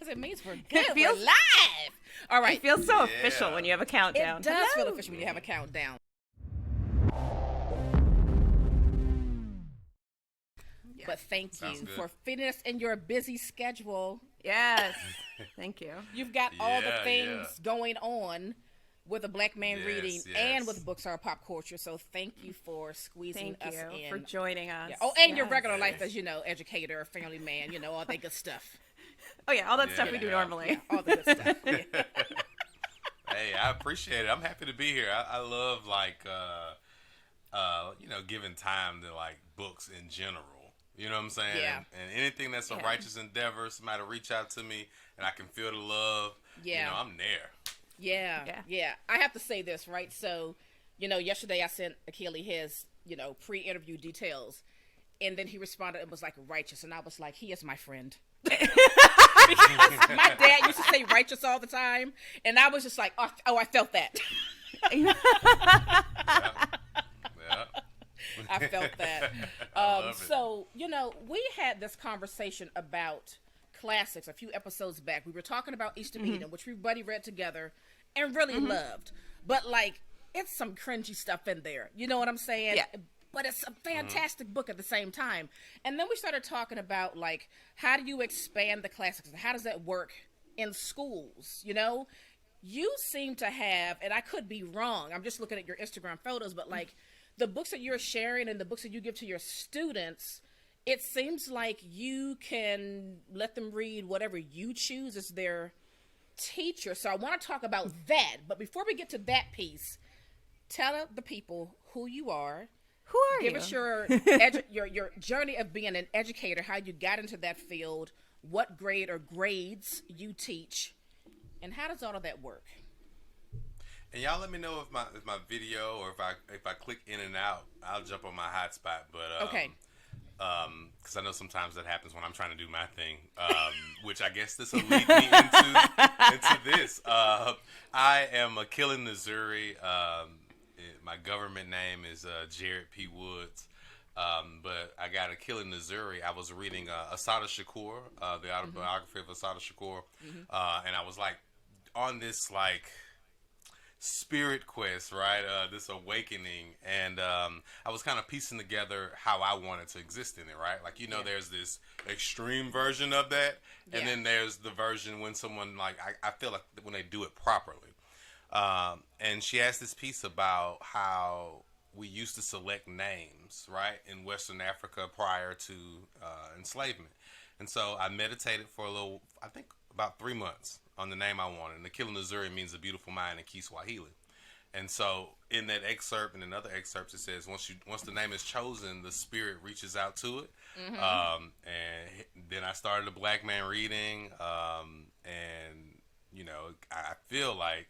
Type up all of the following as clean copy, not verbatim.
because it means we're good. We're live. All right. It feels so official when you have a countdown. It does feel official when you have a countdown. But thank you for fitting us in your busy schedule. Yes. Thank you. You've got all the things going on with a Black Man reading and with books are pop culture. So thank you for squeezing us in. Thank you for joining us. Yeah. Oh, and your regular life as, educator, family man, all that good stuff. Oh, yeah, all that stuff we do normally. Yeah, all the good stuff. Yeah. Hey, I appreciate it. I'm happy to be here. I love, giving time to, books in general. You know what I'm saying? Yeah. And anything that's a righteous endeavor, somebody reach out to me, and I can feel the love. Yeah. I'm there. Yeah. I have to say this, right? So, yesterday I sent Akili his, pre-interview details, and then he responded and was like, righteous, and I was like, he is my friend. Because my dad used to say righteous all the time, and I was just like, oh, I felt that. Yeah. I felt that. So, we had this conversation about classics a few episodes back. We were talking about Easter Eden, which everybody read together and really loved. But, it's some cringy stuff in there. You know what I'm saying? Yeah. But it's a fantastic book at the same time. And then we started talking about, how do you expand the classics? How does that work in schools? You seem to have, and I could be wrong, I'm just looking at your Instagram photos, but, the books that you're sharing and the books that you give to your students, it seems like you can let them read whatever you choose as their teacher. So I want to talk about that. But before we get to that piece, tell the people who you are. Who are you? Give us your your journey of being an educator, how you got into that field, what grade or grades you teach, and how does all of that work? And y'all let me know if my video or if I click in and out, I'll jump on my hotspot. But okay. Because I know sometimes that happens when I'm trying to do my thing, which I guess this will lead me into this. I am Akili Nzuri. My government name is Jared P. Woods. But I got Akili Nzuri. I was reading Assata Shakur, the autobiography of Assata Shakur, and I was on this spirit quest, right? This awakening, and I was kind of piecing together how I wanted to exist in it, right? There's this extreme version of that, and then there's the version when someone I feel like when they do it properly. And she asked this piece about how we used to select names, right, in Western Africa prior to enslavement, and so I meditated for I think about 3 months on the name I wanted. And Akili Nzuri means a beautiful mind in Kiswahili. And so in that excerpt and in other excerpts, it says once the name is chosen, the spirit reaches out to it. And then I started a Black Man reading. And, I feel like,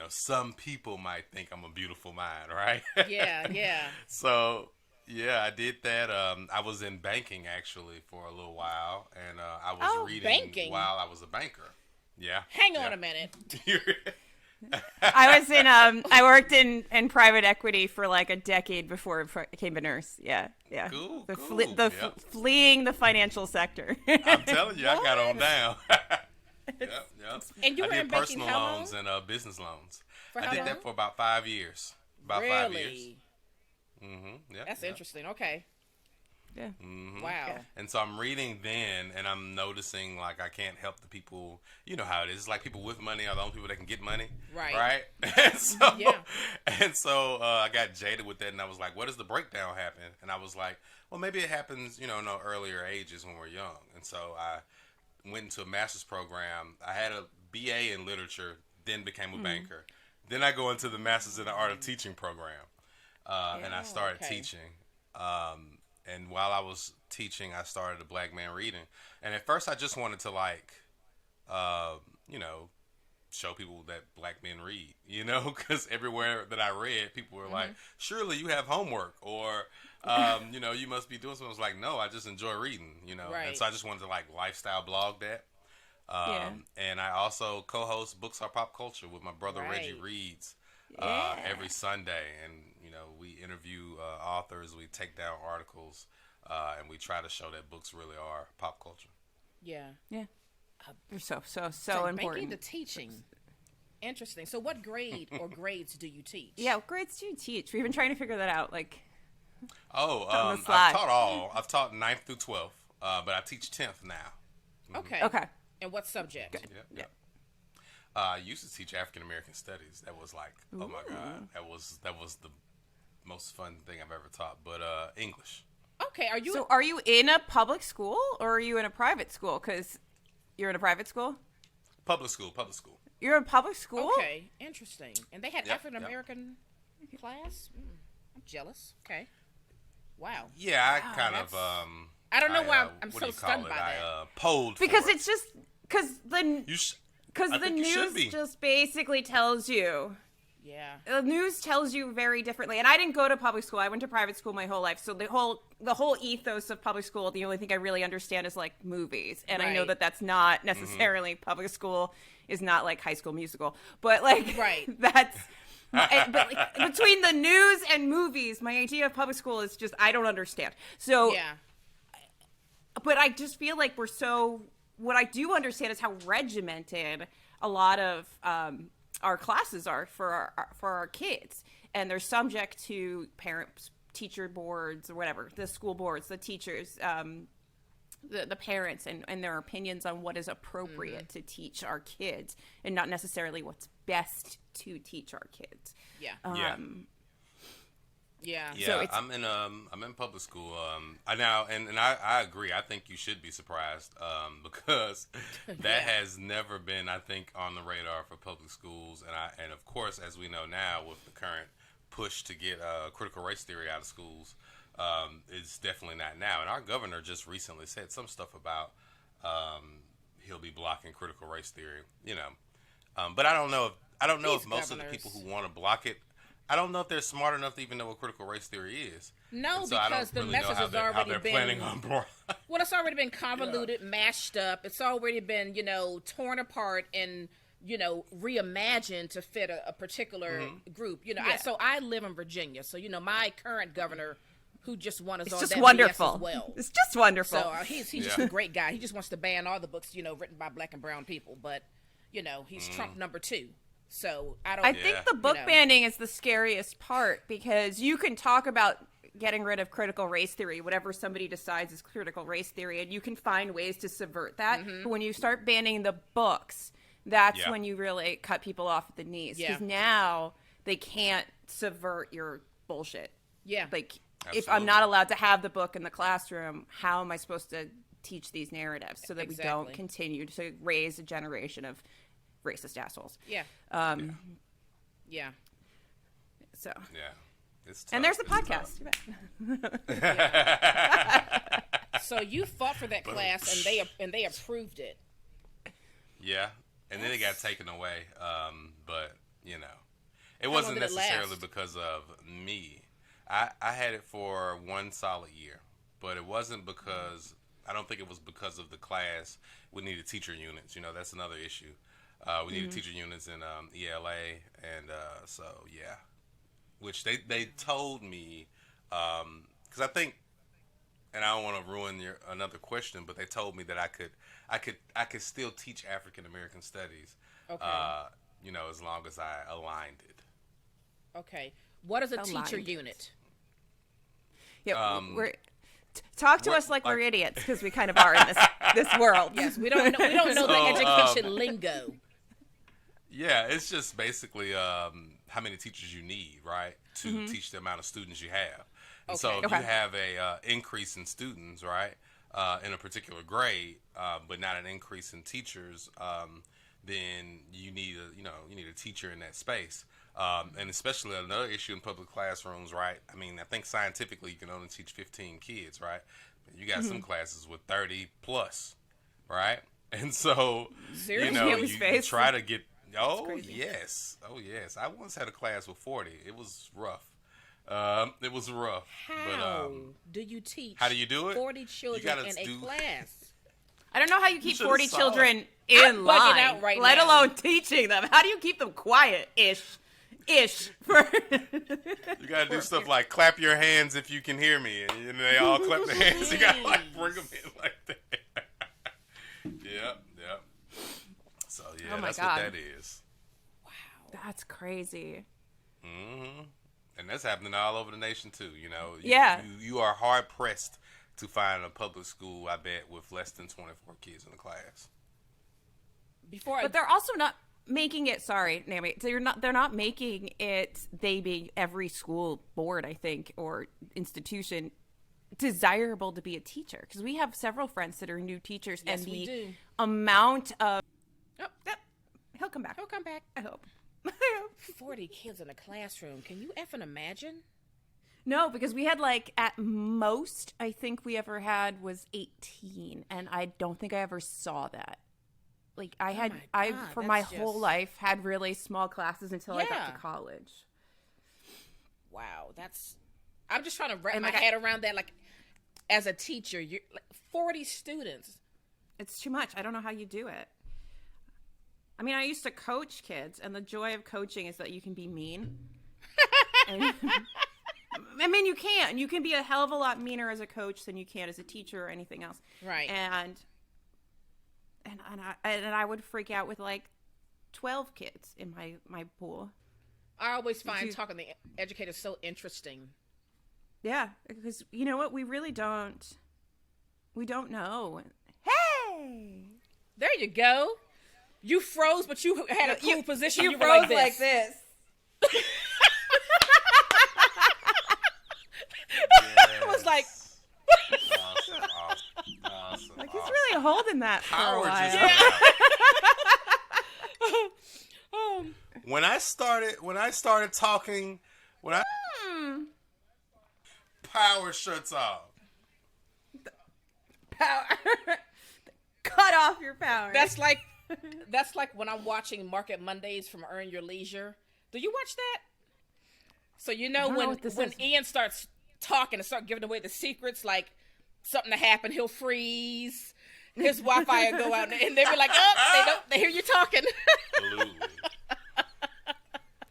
some people might think I'm a beautiful mind, right? Yeah. So, yeah, I did that. I was in banking, actually, for a little while. And I was reading banking. While I was a banker. Yeah. Hang on a minute. I worked in private equity for a decade before I became a nurse. Yeah. Cool. Fleeing the financial sector. I'm telling you, I got on down. Yep. And you were I did in banking personal how long? loans and business loans. For I how did long? that for about 5 years. About 5 years. Yeah. That's interesting. Okay. Yeah. Wow. Yeah. And so I'm reading then, and I'm noticing I can't help the people. You know how it is. It's people with money are the only people that can get money. Right. And so I got jaded with that, and I was like, "What does the breakdown happen?" And I was like, "Well, maybe it happens, in earlier ages when we're young." And so I went into a master's program. I had a BA in literature, then became a banker. Then I go into the master's in the art of teaching program, and I started teaching. And while I was teaching, I started a Black Man reading. And at first I just wanted to show people that Black men read, because everywhere that I read, people were like, surely you have homework or, you must be doing something. I was like, no, I just enjoy reading, Right. And so I just wanted to lifestyle blog that. And I also co-host Books Are Pop Culture with my brother Reggie Reads every Sunday. And, we interview authors, we take down articles, and we try to show that books really are pop culture. Yeah. So From important. banking to teaching. Interesting. So what grade or grades do you teach? Yeah, what grades do you teach? We've been trying to figure that out. Like, I've taught all. I've taught 9th through 12th, but I teach 10th now. Okay. okay. And what subject? Yep. I used to teach African American studies. That was like, oh my God, that was the most fun thing I've ever taught. But English. Okay. Are you in a public school or are you in a private school? Because you're in a private school. Public school. You're in public school. Okay. Interesting. And they had African American class. I'm jealous. Okay. Wow. Yeah, I kind of. I don't know why I'm what so do you call stunned it? by that. I polled Because for it's just because the news just basically tells you. Yeah. The news tells you very differently. And I didn't go to public school. I went to private school my whole life. So the whole ethos of public school, the only thing I really understand is like movies. And I know that that's not necessarily public school is not like High School Musical. But like that's but like, between the news and movies, my idea of public school is just I don't understand. So but I just feel like what I do understand is how regimented a lot of our classes are for our kids, and they're subject to parents, teacher boards, or whatever, the school boards, the teachers, the parents, and their opinions on what is appropriate to teach our kids, and not necessarily what's best to teach our kids. Yeah. So I'm in public school. I agree. I think you should be surprised because that has never been, I think, on the radar for public schools. And of course, as we know now, with the current push to get critical race theory out of schools, it's definitely not now. And our governor just recently said some stuff about he'll be blocking critical race theory. But I don't know if most of the people who want to block it. I don't know if they're smart enough to even know what critical race theory is. No, so because the message has already been. Well, it's already been convoluted, mashed up. It's already been, torn apart and, reimagined to fit a particular group. So I live in Virginia. So, my current governor, who just won, is on that wonderful. BS as well. It's just wonderful. So he's just a great guy. He just wants to ban all the books, written by Black and brown people. But, he's Trump number 2. So I think the book banning is the scariest part because you can talk about getting rid of critical race theory, whatever somebody decides is critical race theory, and you can find ways to subvert that. But when you start banning the books, that's when you really cut people off at the knees because now they can't subvert your bullshit. Yeah. Like if I'm not allowed to have the book in the classroom, how am I supposed to teach these narratives so that we don't continue to raise a generation of racist assholes? Yeah. So. Yeah. It's tough. And there's the podcast. So you fought for that class, and they approved it. Yeah, and then it got taken away. But it wasn't necessarily because of me. I had it for 1 solid year, but it wasn't because I don't think it was because of the class. We needed teacher units. That's another issue. We needed teacher units in ELA, and so which they told me because I think, and I don't want to ruin another question, but they told me that I could still teach African American studies, as long as I aligned it. Okay, what is a teacher unit? Yeah, talk to us like we're idiots because we kind of are in this world. Yes, we don't know the education lingo. Yeah, it's just basically how many teachers you need, right, to teach the amount of students you have. And so if you have a increase in students, right, in a particular grade, but not an increase in teachers, then you need a teacher in that space. And especially another issue in public classrooms, right? I mean, I think scientifically you can only teach 15 kids, right? You got some classes with 30 plus, right? And so, you try to get. Oh yes. I once had a class with 40. It was rough. It was rough. How do you teach? How do you do it? 40 children in a class. I don't know how you keep 40 children in line, let alone teaching them. How do you keep them quiet-ish? You gotta do stuff like clap your hands if you can hear me, and they all clap their hands. You gotta bring them in like that. Yep. Yeah, my that's God. what that is. Wow. That's crazy. Mm-hmm. And that's happening all over the nation too. You know, you are hard pressed to find a public school, I bet, with less than 24 kids in the class. But they're also not making it. Sorry, Naomi. They're not making it. They be every school board, I think, or institution desirable to be a teacher, because we have several friends that are new teachers, yes, and we the do. amount of He'll come back. I hope. 40 kids in a classroom. Can you effing imagine? No, because we had like at most I think we ever had was 18, and I don't think I ever saw that. Like I had for my whole life had really small classes until I got to college. Wow, I'm just trying to wrap my head around that. Like, as a teacher, you're like 40 students. It's too much. I don't know how you do it. I mean, I used to coach kids, and the joy of coaching is that you can be mean. I mean, you can. You can be a hell of a lot meaner as a coach than you can as a teacher or anything else. Right. And I would freak out with like 12 kids in my pool. I always find talking to educators so interesting. Yeah, because you know what? We don't know. Hey! There you go. You froze, but you had a cool position. You were froze like this. It was like... Awesome. Like, he's really holding that for a while. When I started talking, power shuts off. Power. Cut off your power. That's like when I'm watching Market Mondays from Earn Your Leisure. Do you watch that? So you know when Ian starts talking and start giving away the secrets, like something to happen, he'll freeze. His Wi-Fi will go out, and they'll be like, "Oh, they hear you talking." Absolutely.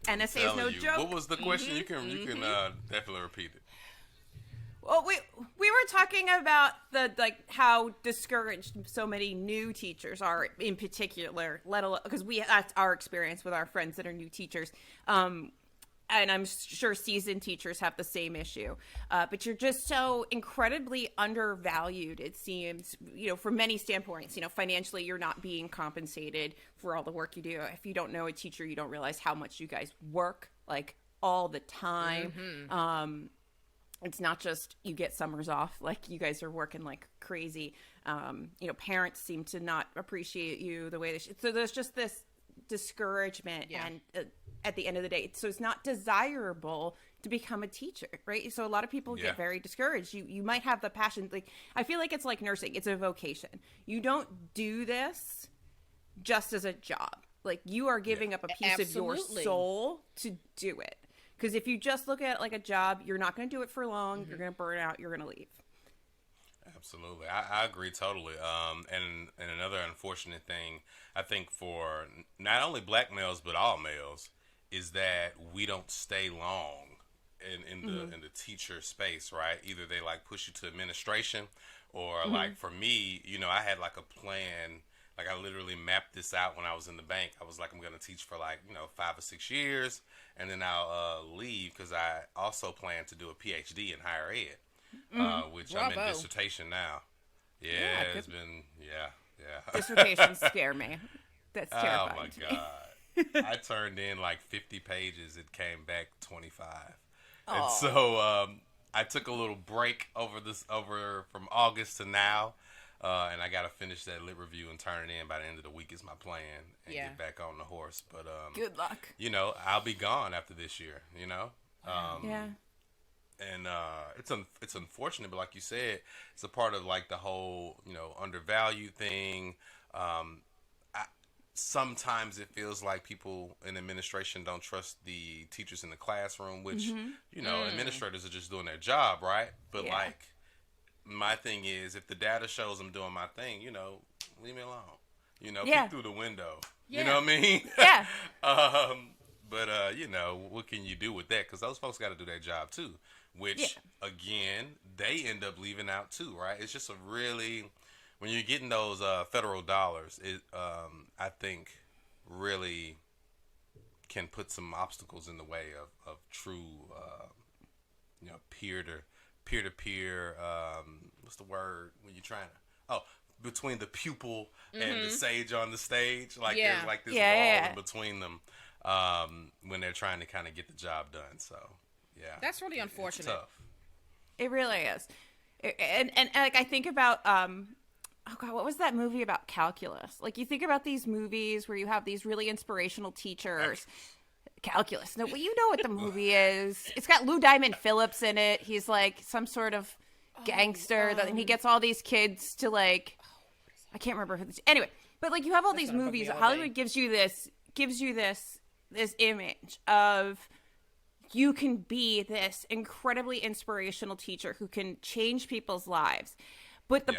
NSA is no joke. What was the question? You can definitely repeat it. Well, we were talking about how discouraged so many new teachers are in particular, let alone because that's our experience with our friends that are new teachers. And I'm sure seasoned teachers have the same issue. But you're just so incredibly undervalued, it seems, from many standpoints. Financially, you're not being compensated for all the work you do. If you don't know a teacher, you don't realize how much you guys work, like, all the time. Mm-hmm. It's not just you get summers off. Like, you guys are working like crazy. Parents seem to not appreciate you the way they should. So there's just this discouragement and at the end of the day, so it's not desirable to become a teacher, right? So a lot of people get very discouraged. You might have the passion. Like, I feel like it's like nursing. It's a vocation. You don't do this just as a job. Like, you are giving up a piece of your soul to do it. Because if you just look at it like a job, you're not going to do it for long. Mm-hmm. You're going to burn out. You're going to leave. Absolutely. I agree totally. And another unfortunate thing, I think, for not only black males, but all males, is that we don't stay long in the teacher space, right? Either they like push you to administration, or like for me, I had like a plan. Like, I literally mapped this out when I was in the bank. I was like, I'm going to teach for 5 or 6 years, and then I'll leave, because I also plan to do a PhD in higher ed, which I'm in dissertation now. Yeah, it's been, Dissertations scare me. That's terrifying. Oh, my God. I turned in 50 pages. It came back 25. Oh. And so I took a little break over from August to now. And I got to finish that lit review and turn it in by the end of the week is my plan, and get back on the horse. But good luck. I'll be gone after this year. Yeah. And it's unfortunate, but like you said, it's a part of the whole undervalued thing. Sometimes it feels like people in administration don't trust the teachers in the classroom, which administrators are just doing their job, right? But my thing is, if the data shows I'm doing my thing, leave me alone. Peek through the window. Yeah. You know what I mean? Yeah. But what can you do with that? Because those folks got to do their job too, which again, they end up leaving out too, right? It's just when you're getting those federal dollars, I think really can put some obstacles in the way of true, peer-to-peer, what's the word when you're trying to, between the pupil and the sage on the stage. Like, there's like this wall in between them when they're trying to kind of get the job done. So, yeah. That's really unfortunate. It's tough. It really is. And like, I think about, oh God, what was that movie about calculus? Like, you think about these movies where you have these really inspirational teachers. Calculus. No, well, you know what the movie is. It's got Lou Diamond Phillips in it. He's like some sort of gangster, and he gets all these kids to like, I can't remember who this. Anyway, but like, you have all these movies. Hollywood gives you this image of, you can be this incredibly inspirational teacher who can change people's lives. But the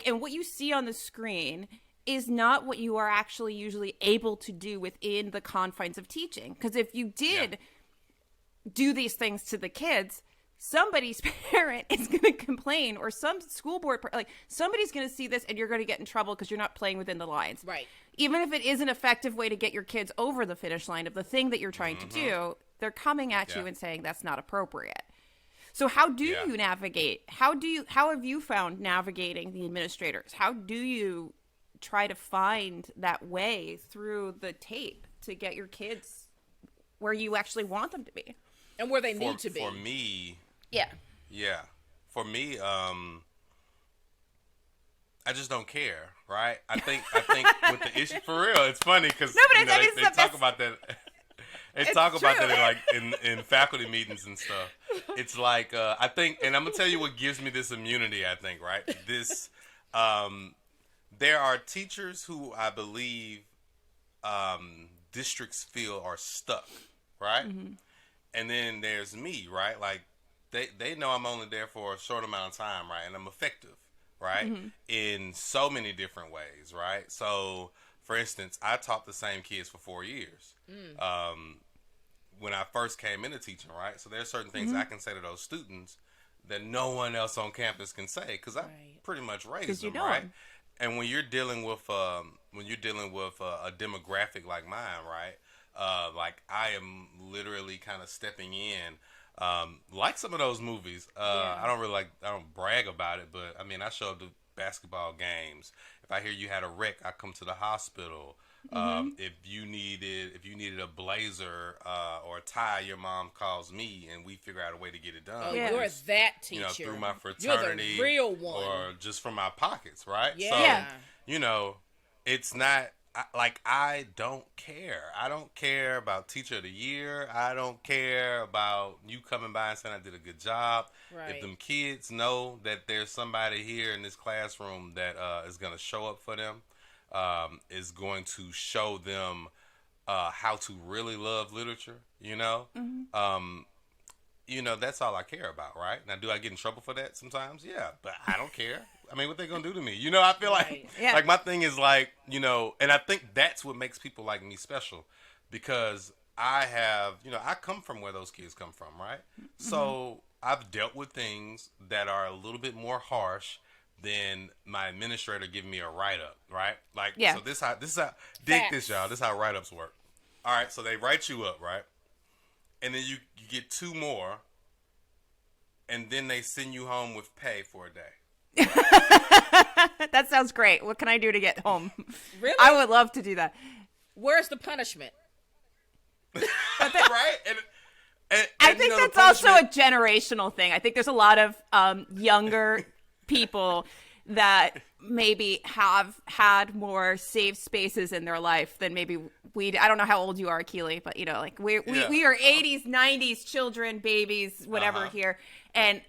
and what you see on the screen is not what you are actually usually able to do within the confines of teaching. Because if you did do these things to the kids, somebody's parent is going to complain, or some school board, like, somebody's going to see this and you're going to get in trouble because you're not playing within the lines. Right. Even if it is an effective way to get your kids over the finish line of the thing that you're trying to do, they're coming at you and saying that's not appropriate. So how do you navigate? How have you found navigating the administrators? How do you try to find that way through the tape to get your kids where you actually want them to be and where they need to be? For me, for me, I just don't care, right? I think with the issue, for real, it's funny because they talk about that. They talk about that in faculty meetings and stuff. It's like, I think, and I'm going to tell you what gives me this immunity, I think, right? This, there are teachers who I believe districts feel are stuck, right? Mm-hmm. And then there's me, right? Like, they know I'm only there for a short amount of time, right? And I'm effective, right? Mm-hmm. In so many different ways, right? So, for instance, I taught the same kids for 4 years. When I first came into teaching, right? So there's certain things I can say to those students that no one else on campus can say, because I pretty much raised them, right? And when you're dealing with a demographic like mine, right? Like, I am literally kind of stepping in, like some of those movies. I don't brag about it, but I mean, I show up to basketball games. If I hear you had a wreck, I come to the hospital. If you needed a blazer or a tie, your mom calls me and we figure out a way to get it done. Oh, you're that teacher. Through my fraternity, you're the real one, or just from my pockets, right? Yeah. So, it's not like, I don't care. I don't care about Teacher of the Year. I don't care about you coming by and saying I did a good job. Right. If them kids know that there's somebody here in this classroom that is going to show up for them, is going to show them how to really love literature, that's all I care about, right? Now, do I get in trouble for that sometimes? Yeah, but I don't care. I mean, what they gonna do to me? I feel like, like, my thing is like, and I think that's what makes people like me special, because I have, I come from where those kids come from, right? Mm-hmm. So I've dealt with things that are a little bit more harsh than my administrator giving me a write-up, right? Like, so this is how, dig this, y'all. This is how write-ups work. All right, so they write you up, right? And then you get 2 more, and then they send you home with pay for a day. That sounds great. What can I do to get home? Really? I would love to do that. Where's the punishment? Right? And I think that's also a generational thing. I think there's a lot of younger people that maybe have had more safe spaces in their life than maybe we. I don't know how old you are, Akili, but like we are 80s, 90s children, babies, whatever here, and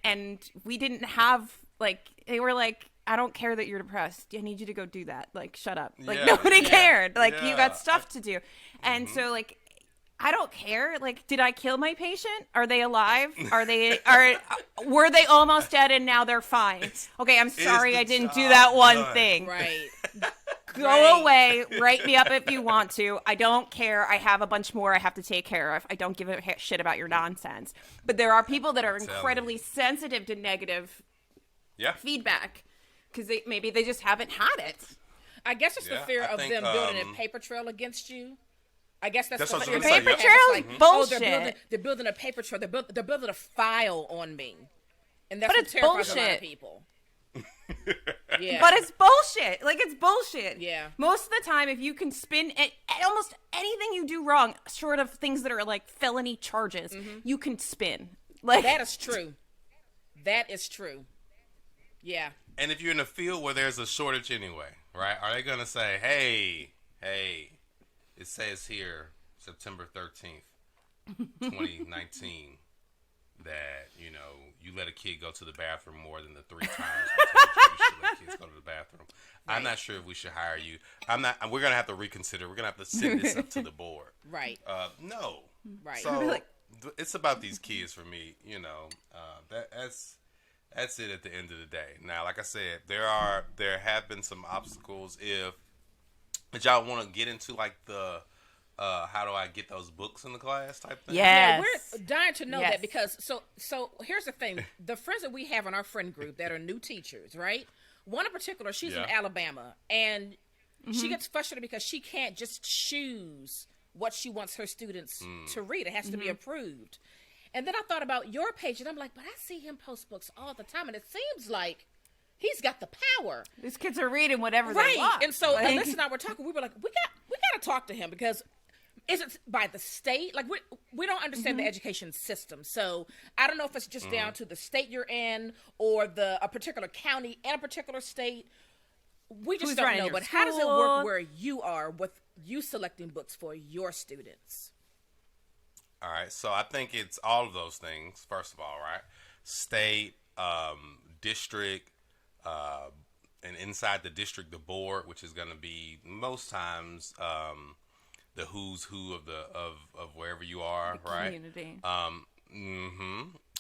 we didn't have, like, they were like, I don't care that you're depressed. I need you to go do that. Like, shut up. Like, nobody cared. Like, you got stuff to do, and so, like, I don't care. Like, did I kill my patient? Are they alive? Were they almost dead and now they're fine? Okay, I'm sorry I didn't do that one thing. Right. Go away. Write me up if you want to. I don't care. I have a bunch more I have to take care of. I don't give a shit about your nonsense. But there are people that are incredibly sensitive to negative feedback because maybe they just haven't had it. I guess it's the fear of them building a paper trail against you. I guess that's the fear. Paper trail is bullshit. They're building a paper trail. They're building a file on me, and that's what terrifies a lot of people. Yeah. But it's bullshit. Like, it's bullshit. Yeah. Most of the time, if you can spin almost anything you do wrong, short of things that are like felony charges, you can spin. Like, that is true. That is true. Yeah. And if you're in a field where there's a shortage anyway, right? Are they gonna say, hey, it says here September 13th, 2019, that, you know, you let a kid go to the bathroom more than the 3 times you should let kids go to the bathroom. Right. I'm not sure if we should hire you. We're going to have to reconsider. We're going to have to send this up to the board. Right. No. Right. So it's about these kids for me, you know. That's it at the end of the day. Now, like I said, there have been some obstacles. If y'all want to get into like the how do I get those books in the class type thing? Yeah, we're dying to know that, because so here's the thing. The friends that we have in our friend group that are new teachers, right? One in particular, she's in Alabama, and she gets frustrated because she can't just choose what she wants her students to read. It has to be approved. And then I thought about your page, and I'm like, but I see him post books all the time, and it seems like he's got the power. These kids are reading whatever they want. And so Alyssa and I were talking. We were like, we got to talk to him, because is it by the state? Like, we don't understand the education system. So I don't know if it's just down to the state you're in, or a particular county and a particular state. We just don't know. But how does it work where you are with you selecting books for your students? All right. So I think it's all of those things, first of all, right? State, district, and inside the district, the board, which is going to be most times the who's who of wherever you are, the right? Community.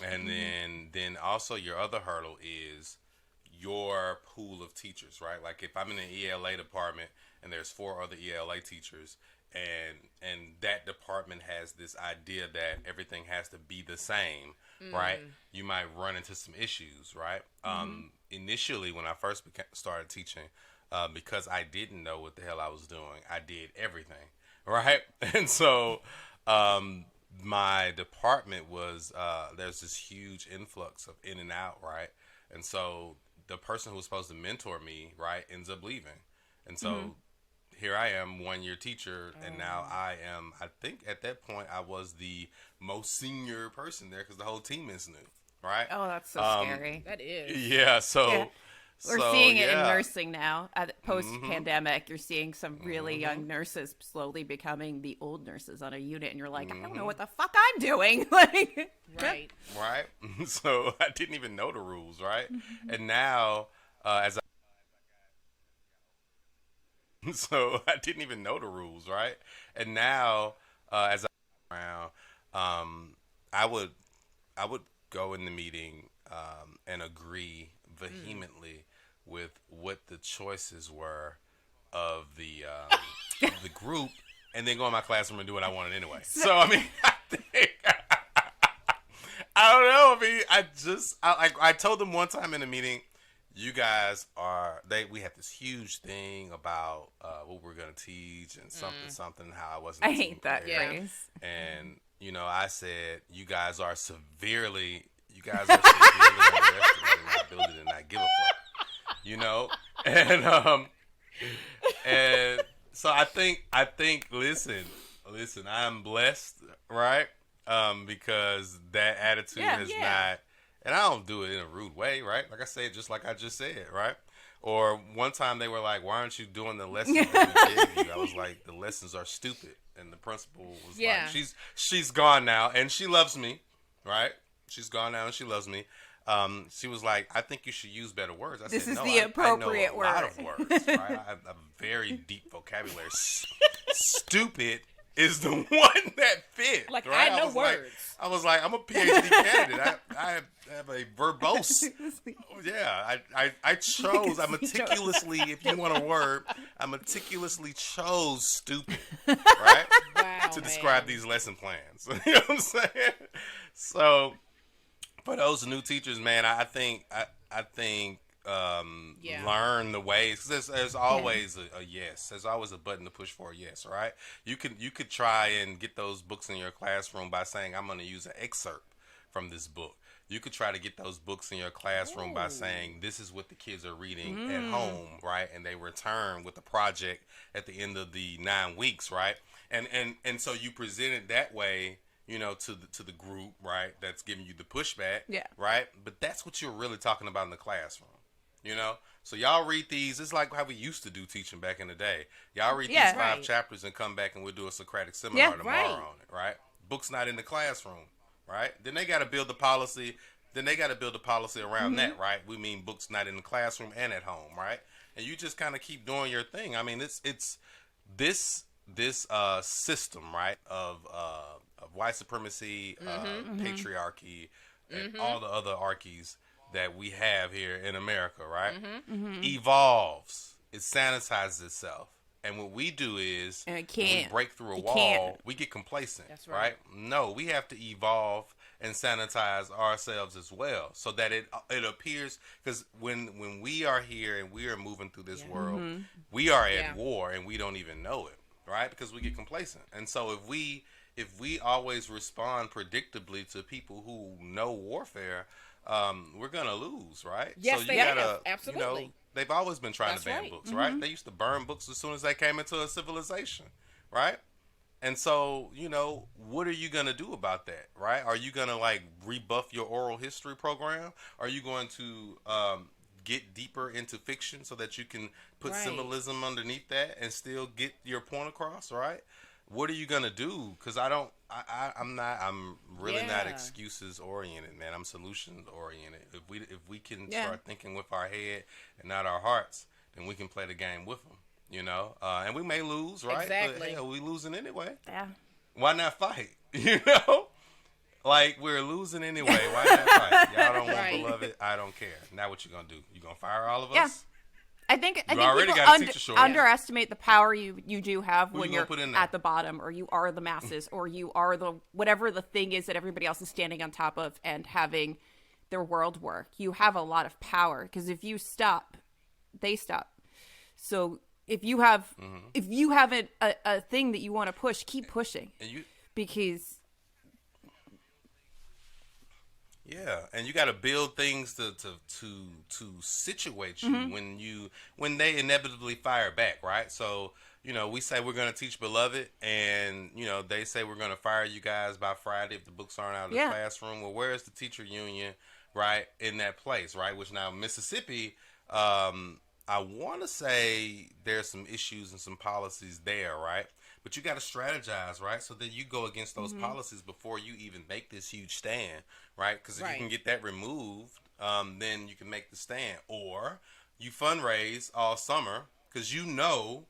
And then also your other hurdle is your pool of teachers, right? Like if I'm in an ELA department and there's 4 other ELA teachers, and that department has this idea that everything has to be the same, right? You might run into some issues, right? Initially, when I first started teaching, because I didn't know what the hell I was doing, I did everything, right? And so my department was, there's this huge influx of in and out, right? And so the person who was supposed to mentor me, right, ends up leaving. And so here I am, 1-year teacher, and now I think at that point I was the most senior person there, because the whole team is new, right? Oh, that's so scary. That is. Yeah, so... We're seeing it in nursing now. Post-pandemic, you're seeing some really young nurses slowly becoming the old nurses on a unit, and you're like, I don't know what the fuck I'm doing. Like, right. So I didn't even know the rules, right? And now, I didn't even know the rules, right? And now, as I around, I would go in the meeting and agree vehemently with what the choices were of the group, and then go in my classroom and do what I wanted anyway. So I mean, I don't know. I mean, I told them one time in a meeting, you guys we had this huge thing about what we're gonna teach and something how I wasn't. I hate that phrase. And you know, I said, you guys are severely underestimating my ability to not give a fuck, you know, and so I think listen, I'm blessed, right? Because that attitude has not, and I don't do it in a rude way, right? Like I said, just like I just said, right? Or one time they were like, "Why aren't you doing the lessons that we gave you?" I was like, "The lessons are stupid," and the principal was like, "She's gone now, and she loves me, right? She's gone now and she loves me." She was like, "I think you should use better words." I this said, is "No, the appropriate word. I know a lot of words, right? I have a very deep vocabulary. Stupid is the one that fit. Like, right? I know words. I was like, I'm a PhD candidate. I have a verbose. Yeah, I chose. I meticulously, if you want a word, I meticulously chose stupid, right? Wow, to describe these lesson plans. You know what I'm saying? So, for those new teachers, man, I think learn the ways. 'Cause there's always a yes. There's always a button to push for a yes, right? You could try and get those books in your classroom by saying, I'm going to use an excerpt from this book. You could try to get those books in your classroom by saying, this is what the kids are reading at home, right? And they return with a project at the end of the 9 weeks, right? And so you present it that way, you know, to the group, right? That's giving you the pushback, right? But that's what you're really talking about in the classroom, you know? So y'all read these. It's like how we used to do teaching back in the day. Y'all read these 5 chapters and come back and we'll do a Socratic seminar tomorrow on it, right? Book's not in the classroom, right? Then they got to build the policy. Then they got to build a policy around that, right? We mean books not in the classroom and at home, right? And you just kind of keep doing your thing. I mean, it's this system, right, of white supremacy, patriarchy, and all the other archies that we have here in America, right, evolves. It sanitizes itself. And what we do is, when we break through a wall, we get complacent, right? No, we have to evolve and sanitize ourselves as well, so that it appears, because when we are here and we are moving through this world, we are at war and we don't even know it, right? Because we get complacent. And so if we always respond predictably to people who know warfare, we're gonna lose, right? Yes, so they have. Absolutely. You know, they've always been trying to ban books, right? They used to burn books as soon as they came into a civilization, right? And so, you know, what are you going to do about that, right? Are you going to, like, rebuff your oral history program? Are you going to get deeper into fiction so that you can put symbolism underneath that and still get your point across, right? What are you going to do? Because I'm really not excuses oriented, man. I'm solutions oriented. If we can start thinking with our head and not our hearts, then we can play the game with them, you know? And we may lose, right? Exactly. But hell, we losing anyway. Yeah. Why not fight? You know? Like, we're losing anyway. Why not fight? Y'all don't want beloved. I don't care. Now what you going to do? You going to fire all of us? Yeah. I think already people underestimate the power you do have when you're at the bottom, or you are the masses, or you are the whatever the thing is that everybody else is standing on top of and having their world work. You have a lot of power, because if you stop, they stop. So if you have a thing that you want to push, keep pushing, because. Yeah, and you got to build things to situate you when they inevitably fire back, right? So, you know, we say we're going to teach beloved, and, you know, they say we're going to fire you guys by Friday if the books aren't out of the classroom. Well, where is the teacher union, right, in that place, right? Which now Mississippi, I want to say there's some issues and some policies there, right? But you got to strategize, right? So then you go against those policies before you even make this huge stand, right? Because if you can get that removed, then you can make the stand. Or you fundraise all summer, because you know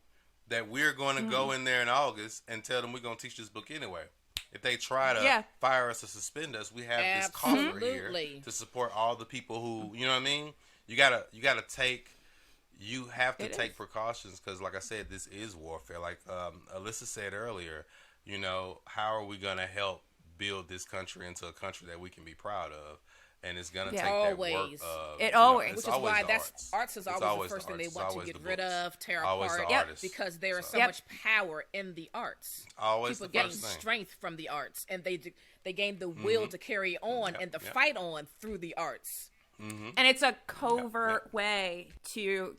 that we're going to go in there in August and tell them we're going to teach this book anyway. If they try to fire us or suspend us, we have this coffer here to support all the people who, you know what I mean? You have to take precautions, because, like I said, this is warfare. Like Alyssa said earlier, you know, how are we going to help build this country into a country that we can be proud of? And it's going to take that work of... Which is why arts is always the first thing they want to get rid of, tear apart, because there is so much power in the arts. People gain strength from the arts, and they gain the will to carry on and to fight on through the arts. And it's a covert way to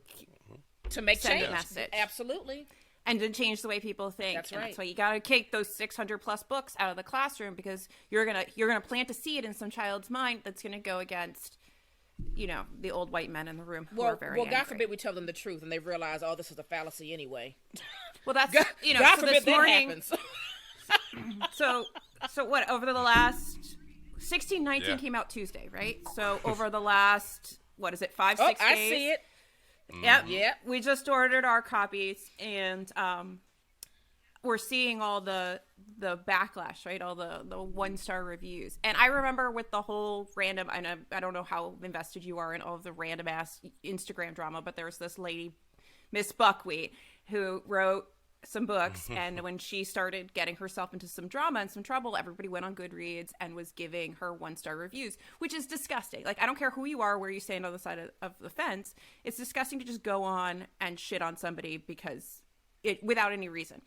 make send change. A message. Absolutely. And to change the way people think. That's right. That's why you got to kick those 600 plus books out of the classroom, because you're gonna plant a seed in some child's mind that's gonna go against, you know, the old white men in the room who are very angry. God forbid we tell them the truth and they realize, oh, this is a fallacy anyway. Well, that's God so forbid this morning. Happens. so what over the last 1619 came out Tuesday, right? So over the last 5-6 days? I see it. Yep. We just ordered our copies, and we're seeing all the backlash, right? All the 1-star reviews. And I remember with the whole random, I don't know how invested you are in all of the random ass Instagram drama, but there was this lady, Miss Buckwheat, who wrote some books, and when she started getting herself into some drama and some trouble, everybody went on Goodreads and was giving her 1-star reviews, which is disgusting. Like, I don't care who you are, where you stand on the side of the fence. It's disgusting to just go on and shit on somebody because without any reason.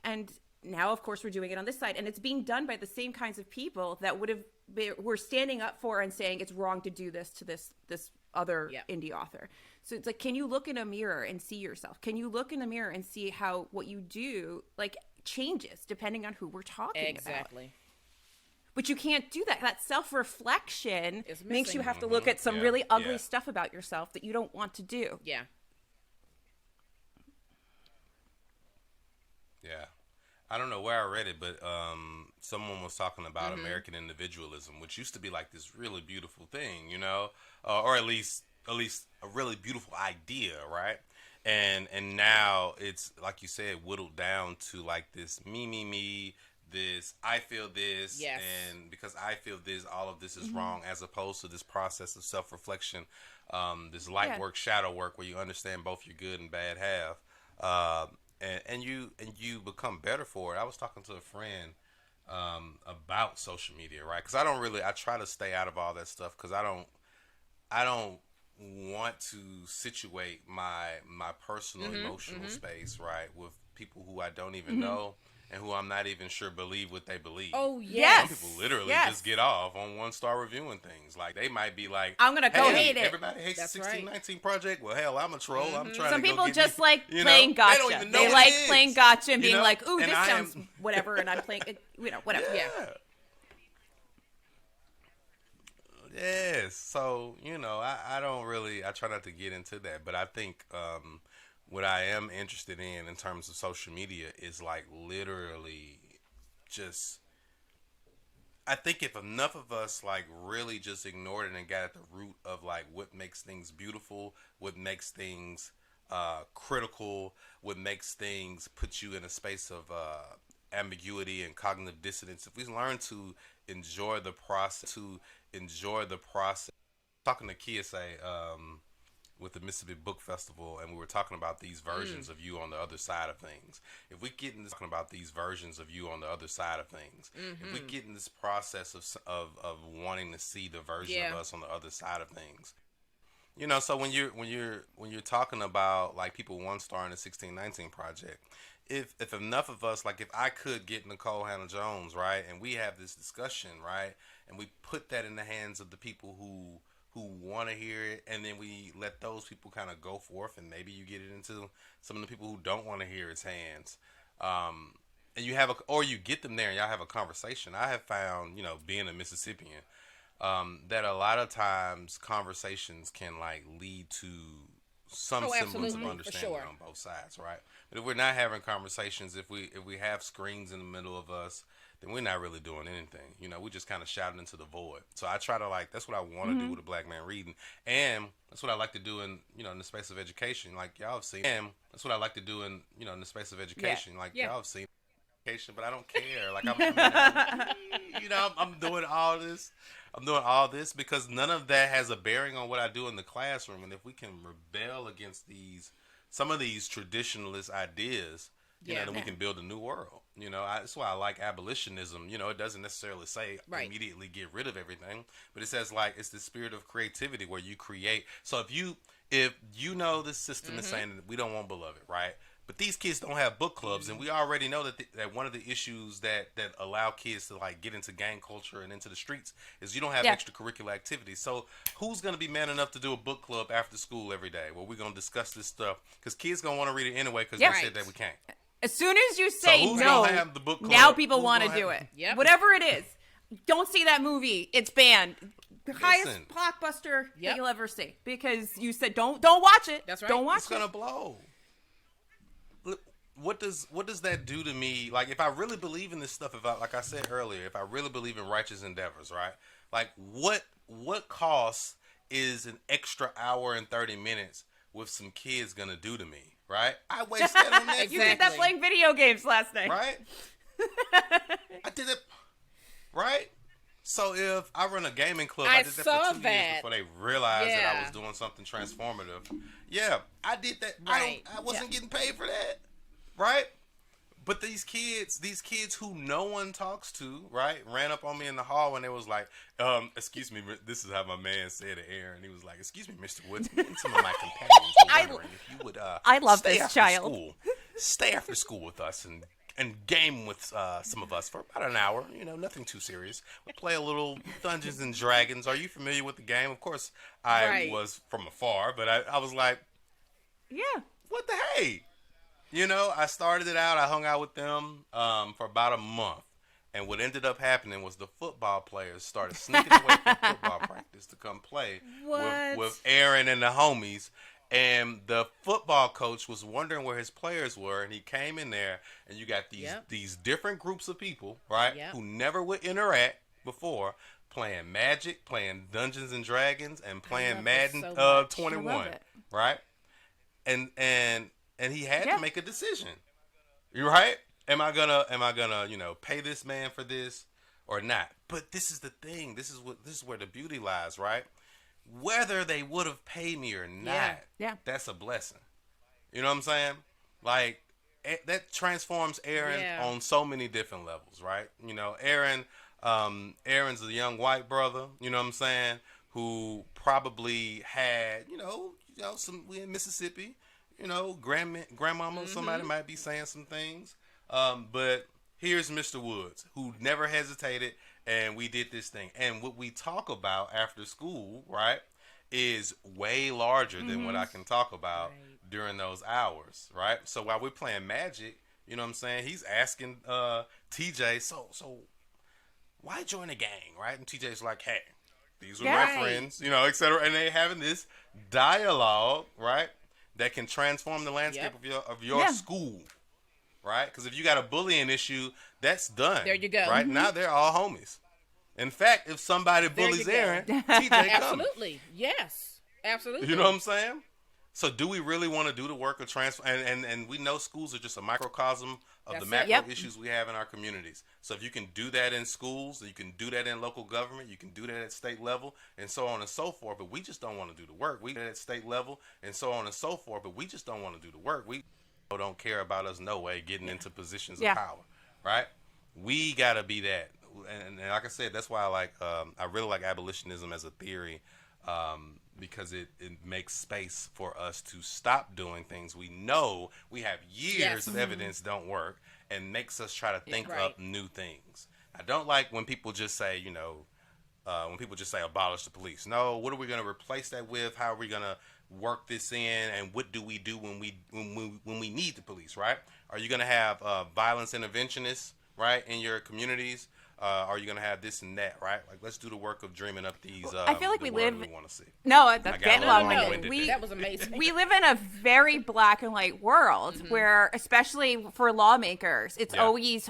And now, of course, we're doing it on this side, and it's being done by the same kinds of people that were standing up for and saying it's wrong to do this to this other indie author. So it's like, can you look in a mirror and see yourself? Can you look in the mirror and see how what you do like changes depending on who we're talking about? Exactly. But you can't do that. That self-reflection makes you have to Mm-hmm. look at some really ugly stuff about yourself that you don't want to do. Yeah. Yeah. I don't know where I read it, but someone was talking about American individualism, which used to be like this really beautiful thing, you know, or at least a really beautiful idea, right? And now it's, like you said, whittled down to like this me, this I feel this, and because I feel this, all of this is wrong, as opposed to this process of self-reflection, this light work, shadow work, where you understand both your good and bad half, and you become better for it. I was talking to a friend about social media, right? Because I try to stay out of all that stuff, because I don't want to situate my personal emotional space, right, with people who I don't even know and who I'm not even sure believe what they believe. Oh, yes. Some people literally just get off on 1-star reviewing things. Like, they might be like, I'm gonna go hate it. Everybody hates the 1619 project. Well, hell, I'm a troll. I'm trying Some to people go just get like you know, playing gotcha. They don't even know They what like it is, playing gotcha and being you know? like, ooh, And this I sounds am- whatever, and I'm playing, whatever. Yeah. Yes. So, I don't really, I try not to get into that, but I think what I am interested in terms of social media is like literally just, I think if enough of us like really just ignored it and got at the root of like what makes things beautiful, what makes things critical, what makes things put you in a space of ambiguity and cognitive dissonance, if we learn to enjoy the process, talking to Kiese with the Mississippi Book Festival, and we were talking about these versions of you on the other side of things. If we get in this, talking about these versions of you on the other side of things, if we get in this process of wanting to see the version of us on the other side of things, so when you're talking about like people 1-star in the 1619 project, if enough of us, like if I could get Nicole Hannah-Jones, right, and we have this discussion, right, and we put that in the hands of the people who want to hear it, and then we let those people kind of go forth, and maybe you get it into some of the people who don't want to hear its hands, and you get them there and y'all have a conversation. I have found, being a Mississippian, that a lot of times conversations can like lead to some semblance of understanding on both sides, right? But if we're not having conversations, if we have screens in the middle of us, then we're not really doing anything. We just kind of shouting into the void. So I try to that's what I want to do with a Black Man Reading, and that's what I like to do in in the space of education, like y'all have seen. And that's what I like to do in in the space of education, like y'all have seen. But I don't care. Like I'm doing all this. I'm doing all this because none of that has a bearing on what I do in the classroom. And if we can rebel against some of these traditionalist ideas, then we can build a new world. That's why I like abolitionism. It doesn't necessarily say immediately get rid of everything, but it says like it's the spirit of creativity where you create. So if the system is saying that we don't want beloved, right? But these kids don't have book clubs, and we already know that one of the issues that allow kids to like get into gang culture and into the streets is you don't have extracurricular activities. So who's going to be man enough to do a book club after school every day where we're going to discuss this stuff? Because kids going to want to read it anyway because they said that we can't. As soon as you say who's no, gonna have the book club? Now people want to do it. Yep. Whatever it is. Don't see that movie. It's banned. Highest blockbuster that you'll ever see. Because you said don't watch it. That's right. Don't watch it. It's going to blow. What does that do to me? Like, if I really believe in this stuff, like I said earlier, if I really believe in righteous endeavors, right? Like, what cost is an extra hour and 30 minutes with some kids gonna do to me, right? I wasted on that. You did that playing video games last night, right? I did it, right? So if I run a gaming club, I did that for 2 years before they realized that I was doing something transformative. Yeah, I did that. Right. I wasn't getting paid for that. Right? But these kids who no one talks to, right, ran up on me in the hall and they was like, excuse me, this is how my man said to Aaron. He was like, excuse me, Mr. Woods, me and some of my companions were wondering if you would I love stay this after child. school. Stay after school with us and game with some of us for about an hour. You know, nothing too serious. We play a little Dungeons and Dragons. Are you familiar with the game? Of course, I was from afar, but I was like, yeah, what the hey? You know, I started it out. I hung out with them for about a month. And what ended up happening was the football players started sneaking away from football practice to come play with Aaron and the homies. And the football coach was wondering where his players were. And he came in there, and you got these different groups of people, right, who never would interact before, playing Magic, playing Dungeons and Dragons, and playing Madden 21, right? And he had to make a decision. You right? Am I gonna, you know, pay this man for this or not? But this is the thing. This is where the beauty lies, right? Whether they would have paid me or not, that's a blessing. You know what I'm saying? Like that transforms Aaron on so many different levels, right? You know, Aaron's a young white brother, you know what I'm saying, who probably had, you know, we in Mississippi. You know, grandmama, somebody might be saying some things. But here's Mr. Woods, who never hesitated, and we did this thing. And what we talk about after school, right, is way larger than what I can talk about during those hours, right? So while we're playing Magic, you know what I'm saying, he's asking TJ, so why join a gang, right? And TJ's like, hey, these were my friends, you know, et cetera. And they having this dialogue, right, that can transform the landscape of your school, right? Because if you got a bullying issue, that's done. There you go. Right now, they're all homies. In fact, if somebody bullies Aaron, TJ comes. Absolutely, yes, absolutely. You know what I'm saying? So, do we really want to do the work of transfer? And we know schools are just a microcosm of the macro issues we have in our communities. So, if you can do that in schools, you can do that in local government, you can do that at state level, and so on and so forth. But we just don't want to do the work. We do that at state level, and so on and so forth. But we just don't want to do the work. We don't care about us no way getting into positions of power, right? We got to be that. And like I said, that's why I really like abolitionism as a theory, because it makes space for us to stop doing things we know we have years of evidence don't work, and makes us try to think up new things. I don't like when people just say, you know, abolish the police. No, what are we going to replace that with? How are we going to work this in? And what do we do when we need the police, right? Are you going to have violence interventionists, right, in your communities? Are you going to have this and that, right? Like, let's do the work of dreaming up these. I feel like we live. We want to see. No, that's getting long-winded. That was amazing. We live in a very black and white world where, especially for lawmakers, it's always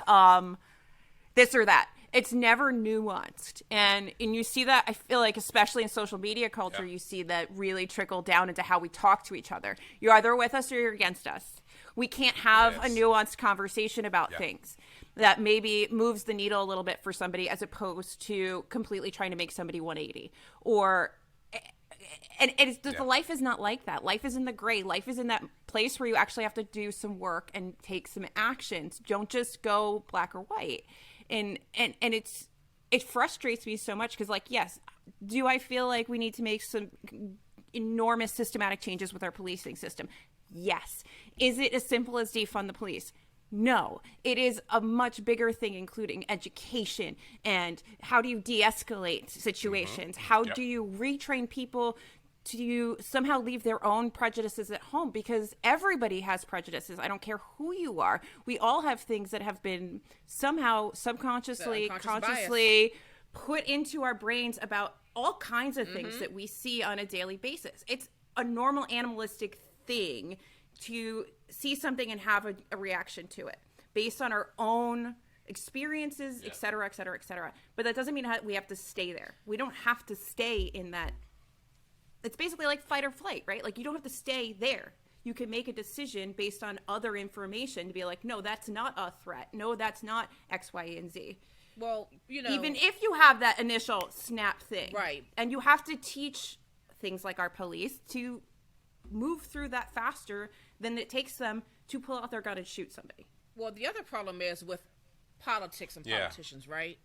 this or that. It's never nuanced, and you see that. I feel like, especially in social media culture, you see that really trickle down into how we talk to each other. You're either with us or you're against us. We can't have a nuanced conversation about things that maybe moves the needle a little bit for somebody, as opposed to completely trying to make somebody 180. And it's just, life is not like that. Life is in the gray. Life is in that place where you actually have to do some work and take some actions. Don't just go black or white. And it frustrates me so much because, like, yes, do I feel like we need to make some enormous systematic changes with our policing system? Yes. Is it as simple as defund the police? No, it is a much bigger thing, including education and how do you de-escalate situations? How do you retrain people to somehow leave their own prejudices at home? Because everybody has prejudices. I don't care who you are. We all have things that have been somehow subconsciously, consciously put into our brains about all kinds of things that we see on a daily basis. It's a normal animalistic thing to see something and have a reaction to it based on our own experiences, et cetera, et cetera, et cetera. But that doesn't mean we have to stay there. We don't have to stay in that. It's basically like fight or flight, right? Like, you don't have to stay there. You can make a decision based on other information to be like, no, that's not a threat. No, that's not X, Y, and Z. Well, you know, even if you have that initial snap thing. Right. And you have to teach things like our police to move through that faster than it takes them to pull out their gun and shoot somebody. Well, the other problem is with politics and politicians, right?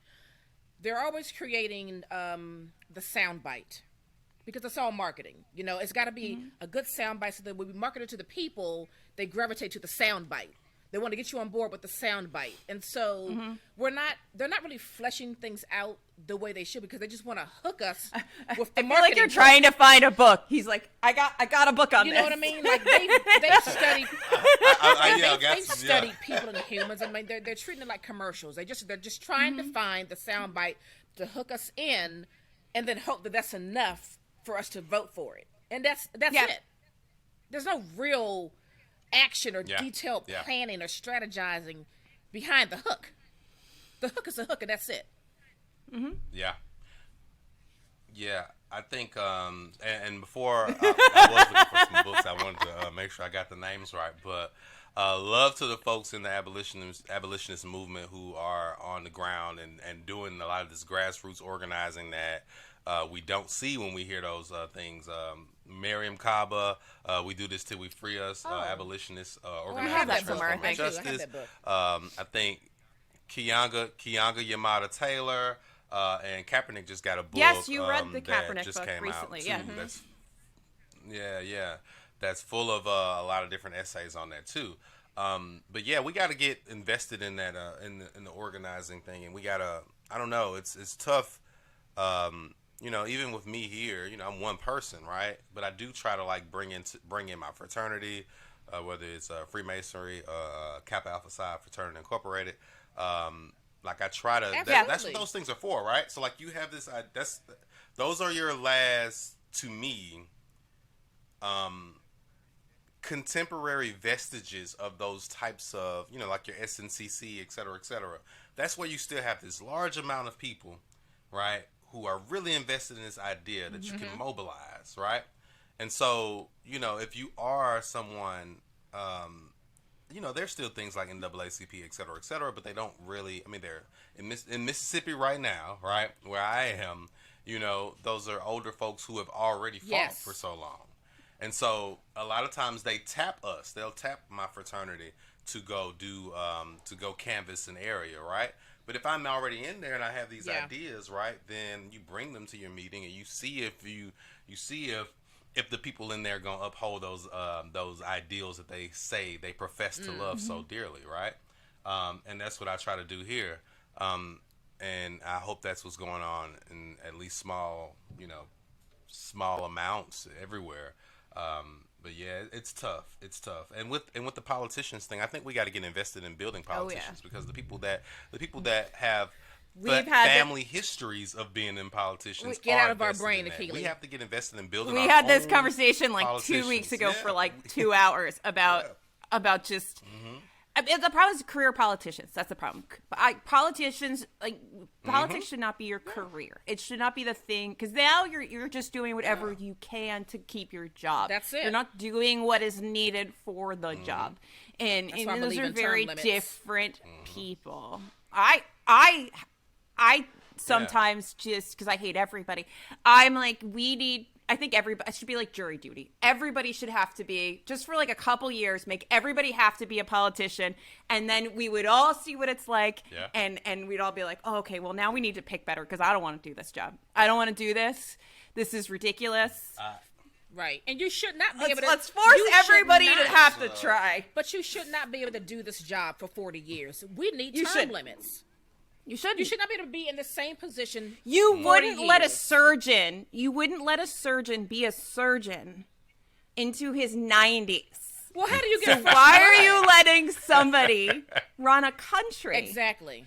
They're always creating the soundbite because it's all marketing. You know, it's got to be a good soundbite so that when we market it to the people, they gravitate to the soundbite. They want to get you on board with the soundbite, and so they're not really fleshing things out the way they should because they just want to hook us with the I feel marketing. like you're trying to find a book. He's like, I got a book on this. You know what I mean? Like they've studied. They've studied people and humans. I mean, they're treating it like commercials. They're just trying to find the soundbite to hook us in, and then hope that that's enough for us to vote for it. And that's it. There's no real action or detailed planning or strategizing behind the hook. The hook is a hook, and that's it. Yeah. I think, and before I was looking for some books, I wanted to make sure I got the names right. But love to the folks in the abolitionist movement who are on the ground and doing a lot of this grassroots organizing that we don't see when we hear those things. Miriam Kaba, We Do This Till We Free Us, abolitionist organizers for justice. I think Kianga Yamada Taylor and Kaepernick just got a book. Yes, you read the Kaepernick book recently. That's full of a lot of different essays on that too. But yeah, we got to get invested in that in the organizing thing, and we gotta. I don't know. It's tough. You know, even with me here, you know, I'm one person, right? But I do try to like bring in my fraternity, whether it's Freemasonry, Kappa Alpha Psi Fraternity Incorporated. Like I try to. That's what those things are for, right? So like you have this. Those are your last, to me, contemporary vestiges of those types of, you know, like your SNCC, et cetera, et cetera. That's where you still have this large amount of people, right, who are really invested in this idea that you can mobilize, right? And so, you know, if you are someone, you know, there's still things like NAACP, et cetera, but they don't really, I mean, they're in Mississippi right now, right, where I am, you know, those are older folks who have already fought for so long. And so a lot of times they tap us. They'll tap my fraternity to go canvas an area, right? But if I'm already in there and I have these ideas, right, then you bring them to your meeting and you see if the people in there are gonna uphold those ideals that they say they profess to love so dearly, right? And that's what I try to do here. And I hope that's what's going on in at least small amounts everywhere. But yeah, it's tough. And with the politicians thing, I think we got to get invested in building politicians because the people that have family histories of being in politicians get out of our brain, Akili. We have to get invested in building. We had this conversation like 2 weeks ago for like 2 hours about just. The problem is career politicians. That's the problem. Politics should not be your career. It should not be the thing, because now you're just doing whatever you can to keep your job. That's it. You're not doing what is needed for the job, and those are very different people. I sometimes just because I hate everybody, I'm like, I think everybody should be like jury duty. Everybody should have to be, just for like a couple years, make everybody have to be a politician. And then we would all see what it's like. Yeah. And we'd all be like, oh, okay, well, now we need to pick better because I don't want to do this job. I don't want to do this. This is ridiculous. Right. And you should not be able to. Let's force everybody to have to try. But you should not be able to do this job for 40 years. We need term limits. You should not be able to be in the same position. You wouldn't let a surgeon be a surgeon into his 90s. Well, how do you get? So why are you letting somebody run a country? Exactly.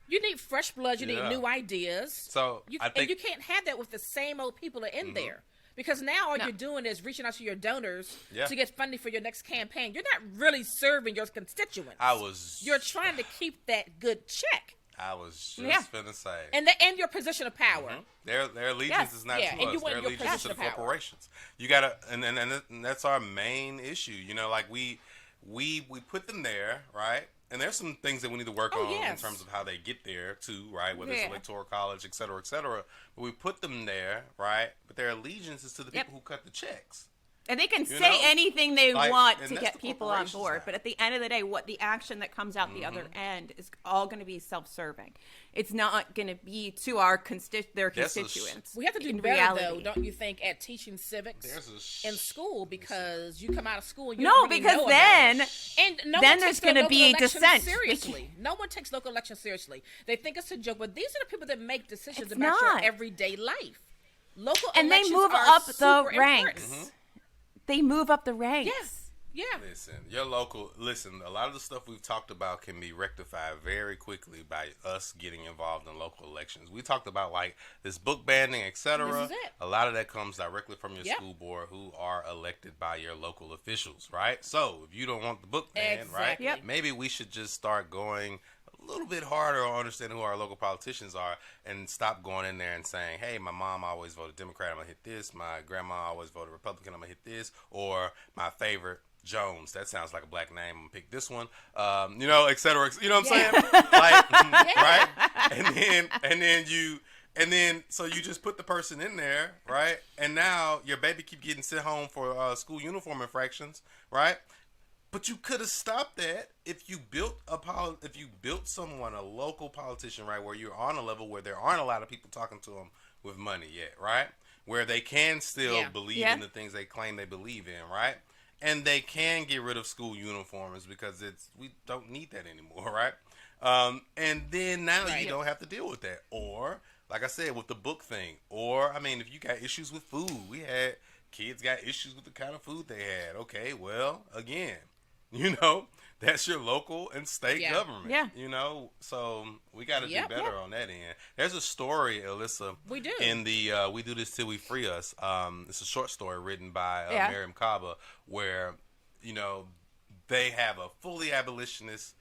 You need fresh blood. You need new ideas. So and you can't have that with the same old people that are in there. Because now all you're doing is reaching out to your donors to get funding for your next campaign. You're not really serving your constituents. You're trying to keep that good check. I was just finna say. And your position of power. Their allegiance is not to us. Their allegiance to the corporations. You gotta, and that's our main issue. You know, like we put them there, right? And there's some things that we need to work on in terms of how they get there too, right? Whether it's electoral college, et cetera, et cetera. But we put them there, right? But their allegiance is to the people who cut the checks. And they can say anything they want to get people on board. Now. But at the end of the day, what the action that comes out the other end is all going to be self-serving. It's not going to be to their constituents. We have to do better, though, don't you think, at teaching civics in school? Because you come out of school and you don't really know about it. And then there's going to be dissent. Seriously. No one takes local elections seriously. They think it's a joke, but these are the people that make decisions about your everyday life. Local and elections they move are up super the ranks. They move up the ranks. Yes. Yeah. Listen, a lot of the stuff we've talked about can be rectified very quickly by us getting involved in local elections. We talked about like this book banning, etc. This is it. A lot of that comes directly from your school board who are elected by your local officials, right? So if you don't want the book ban, right? Yep. Maybe we should just start going a little bit harder on understanding who our local politicians are and stop going in there and saying, hey, my mom always voted Democrat, I'm going to hit this. My grandma always voted Republican, I'm going to hit this. Or my favorite, Jones, that sounds like a black name, I'm going to pick this one. Et cetera. You know what I'm saying? Like, right? And then so you just put the person in there, right? And now your baby keep getting sent home for school uniform infractions, right? But you could have stopped that if you built someone, a local politician, right, where you're on a level where there aren't a lot of people talking to them with money yet, right? Where they can still believe in the things they claim they believe in, right? And they can get rid of school uniforms because we don't need that anymore, right? And then now you don't have to deal with that. Or, like I said, with the book thing. Or, I mean, if you got issues with food, we had kids got issues with the kind of food they had. Okay, well, again, that's your local and state government. Yeah. So we got to do better on that end. There's a story, Alyssa. We do. In the We Do This Till We Free Us. It's a short story written by Miriam Kaba where, they have a fully abolitionist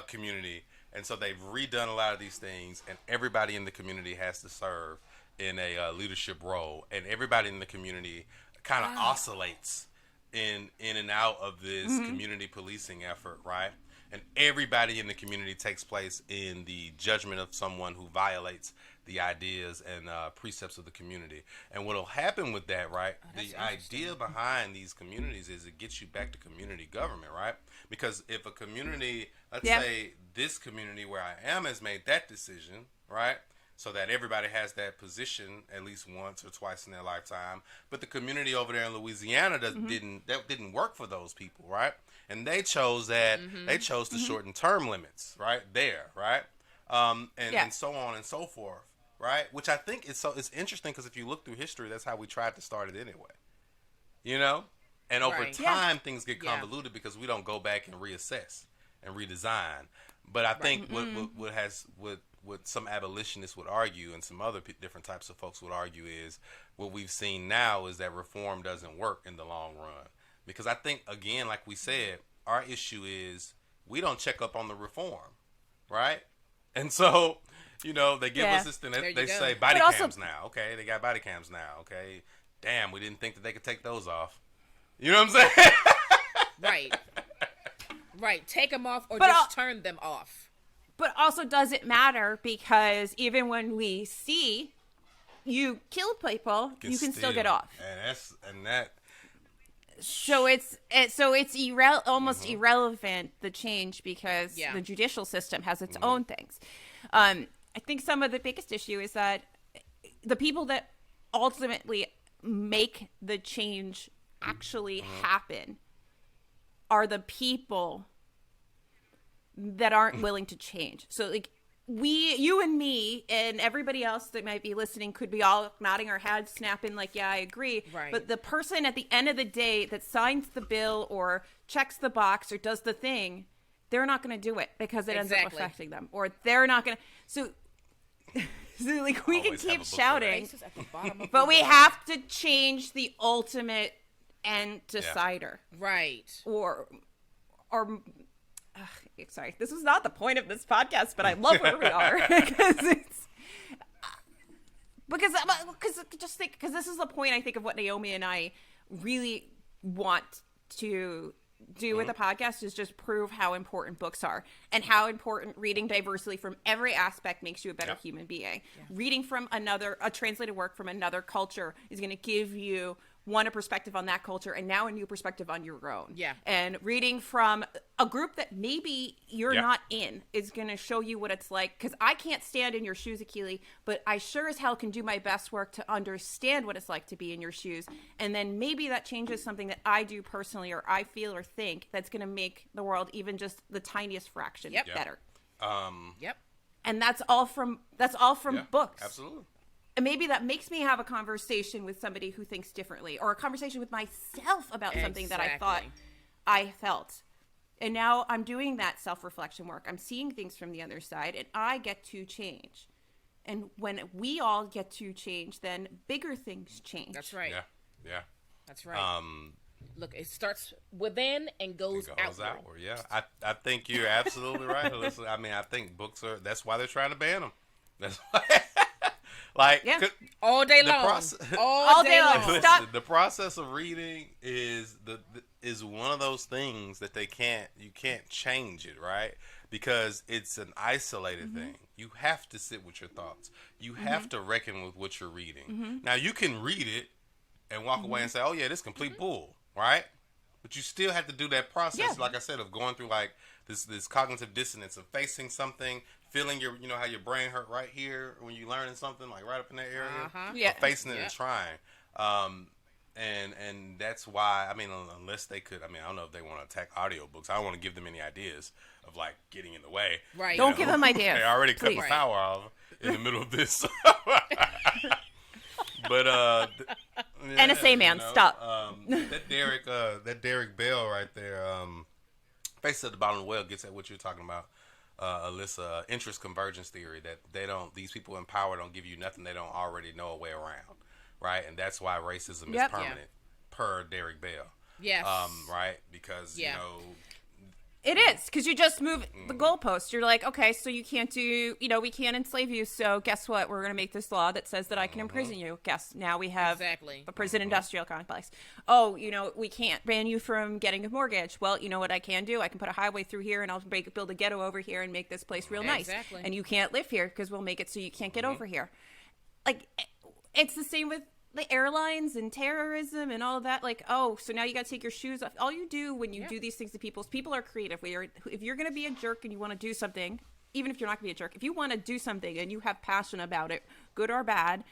community. And so they've redone a lot of these things. And everybody in the community has to serve in a leadership role. And everybody in the community kind of oscillates in and out of this community policing effort, right? And everybody in the community takes place in the judgment of someone who violates the ideas and precepts of the community. And what will happen with that, right? The idea behind these communities is it gets you back to community government, right? Because if a community, let's say this community where I am has made that decision, right? So that everybody has that position at least once or twice in their lifetime. But the community over there in Louisiana didn't work for those people, right? And they chose that they chose to shorten term limits, right? There, right? And so on and so forth, right? Which I think it's interesting because if you look through history, that's how we tried to start it anyway. And over time things get convoluted because we don't go back and reassess and redesign. But I think what some abolitionists would argue and some other different types of folks would argue is what we've seen now is that reform doesn't work in the long run. Because I think, again, like we said, our issue is we don't check up on the reform, right? And so, they give us this thing. They say body cams now. Okay, they got body cams now. Okay, damn, we didn't think that they could take those off. You know what I'm saying? Right. Take them off or just turn them off. But also, does it matter? Because even when we see you kill people, you can still get off. So it's almost irrelevant, the change, because the judicial system has its own things. I think some of the biggest issue is that the people that ultimately make the change actually happen are the people that aren't willing to change. So like you and me and everybody else that might be listening could be all nodding our heads, snapping like, yeah, I agree. Right. But the person at the end of the day that signs the bill or checks the box or does the thing, they're not going to do it because it ends up affecting them, or they're not going to. So like we can keep shouting, but we have to change the ultimate end decider. Right. Or sorry, this is not the point of this podcast, but I love where we are because this is the point I think of what Naomi and I really want to do with the podcast is just prove how important books are and how important reading diversely from every aspect makes you a better human being. Reading from a translated work from another culture is going to give you one, a perspective on that culture, and now a new perspective on your own. Yeah. And reading from a group that maybe you're not in is going to show you what it's like. Because I can't stand in your shoes, Akili, but I sure as hell can do my best work to understand what it's like to be in your shoes. And then maybe that changes something that I do personally or I feel or think that's going to make the world even just the tiniest fraction better. Yep. And that's all from books. Absolutely. And maybe that makes me have a conversation with somebody who thinks differently, or a conversation with myself about something that I thought I felt. And now I'm doing that self-reflection work. I'm seeing things from the other side, and I get to change. And when we all get to change, then bigger things change. That's right. Yeah. That's right. Look, it starts within and goes outward. Yeah. I think you're absolutely right, Alyssa. I mean, I think books that's why they're trying to ban them. That's why. Like, all day long. All day long. Listen, Stop. the process of reading is one of those things that you can't change it, right? Because it's an isolated thing. You have to sit with your thoughts. You have to reckon with what you're reading. Now, you can read it and walk away and say, "Oh yeah, this is complete bull," right? But you still have to do that process, like I said, of going through like this cognitive dissonance of facing something, feeling how your brain hurt right here when you learning something, like right up in that area, facing it and trying. And that's why, I mean, unless they could, I mean, I don't know if they want to attack audiobooks. I don't want to give them any ideas of like getting in the way. Right. Don't give them ideas. They already cut my power off in the middle of this. But NSA man, stop. That Derek Bell right there, face at the bottom of the well gets at what you're talking about, Alyssa. Interest convergence theory, that these people in power don't give you nothing they don't already know a way around, right? And that's why racism is permanent, per Derek Bell. Yes. Right? Because It is, because you just move the goalpost. You're like, okay, so you can't we can't enslave you, so guess what? We're going to make this law that says that I can imprison you. Guess, now we have a prison industrial complex. Oh, we can't ban you from getting a mortgage. Well, you know what I can do? I can put a highway through here, and I'll build a ghetto over here and make this place real nice. Exactly. And you can't live here, because we'll make it so you can't get over here. Like, it's the same with the airlines and terrorism and all of that. Like, oh, so now you got to take your shoes off. All you do when you do these things to people are creative. If you're going to be a jerk and you want to do something, even if you're not going to be a jerk, if you want to do something and you have passion about it, good or bad,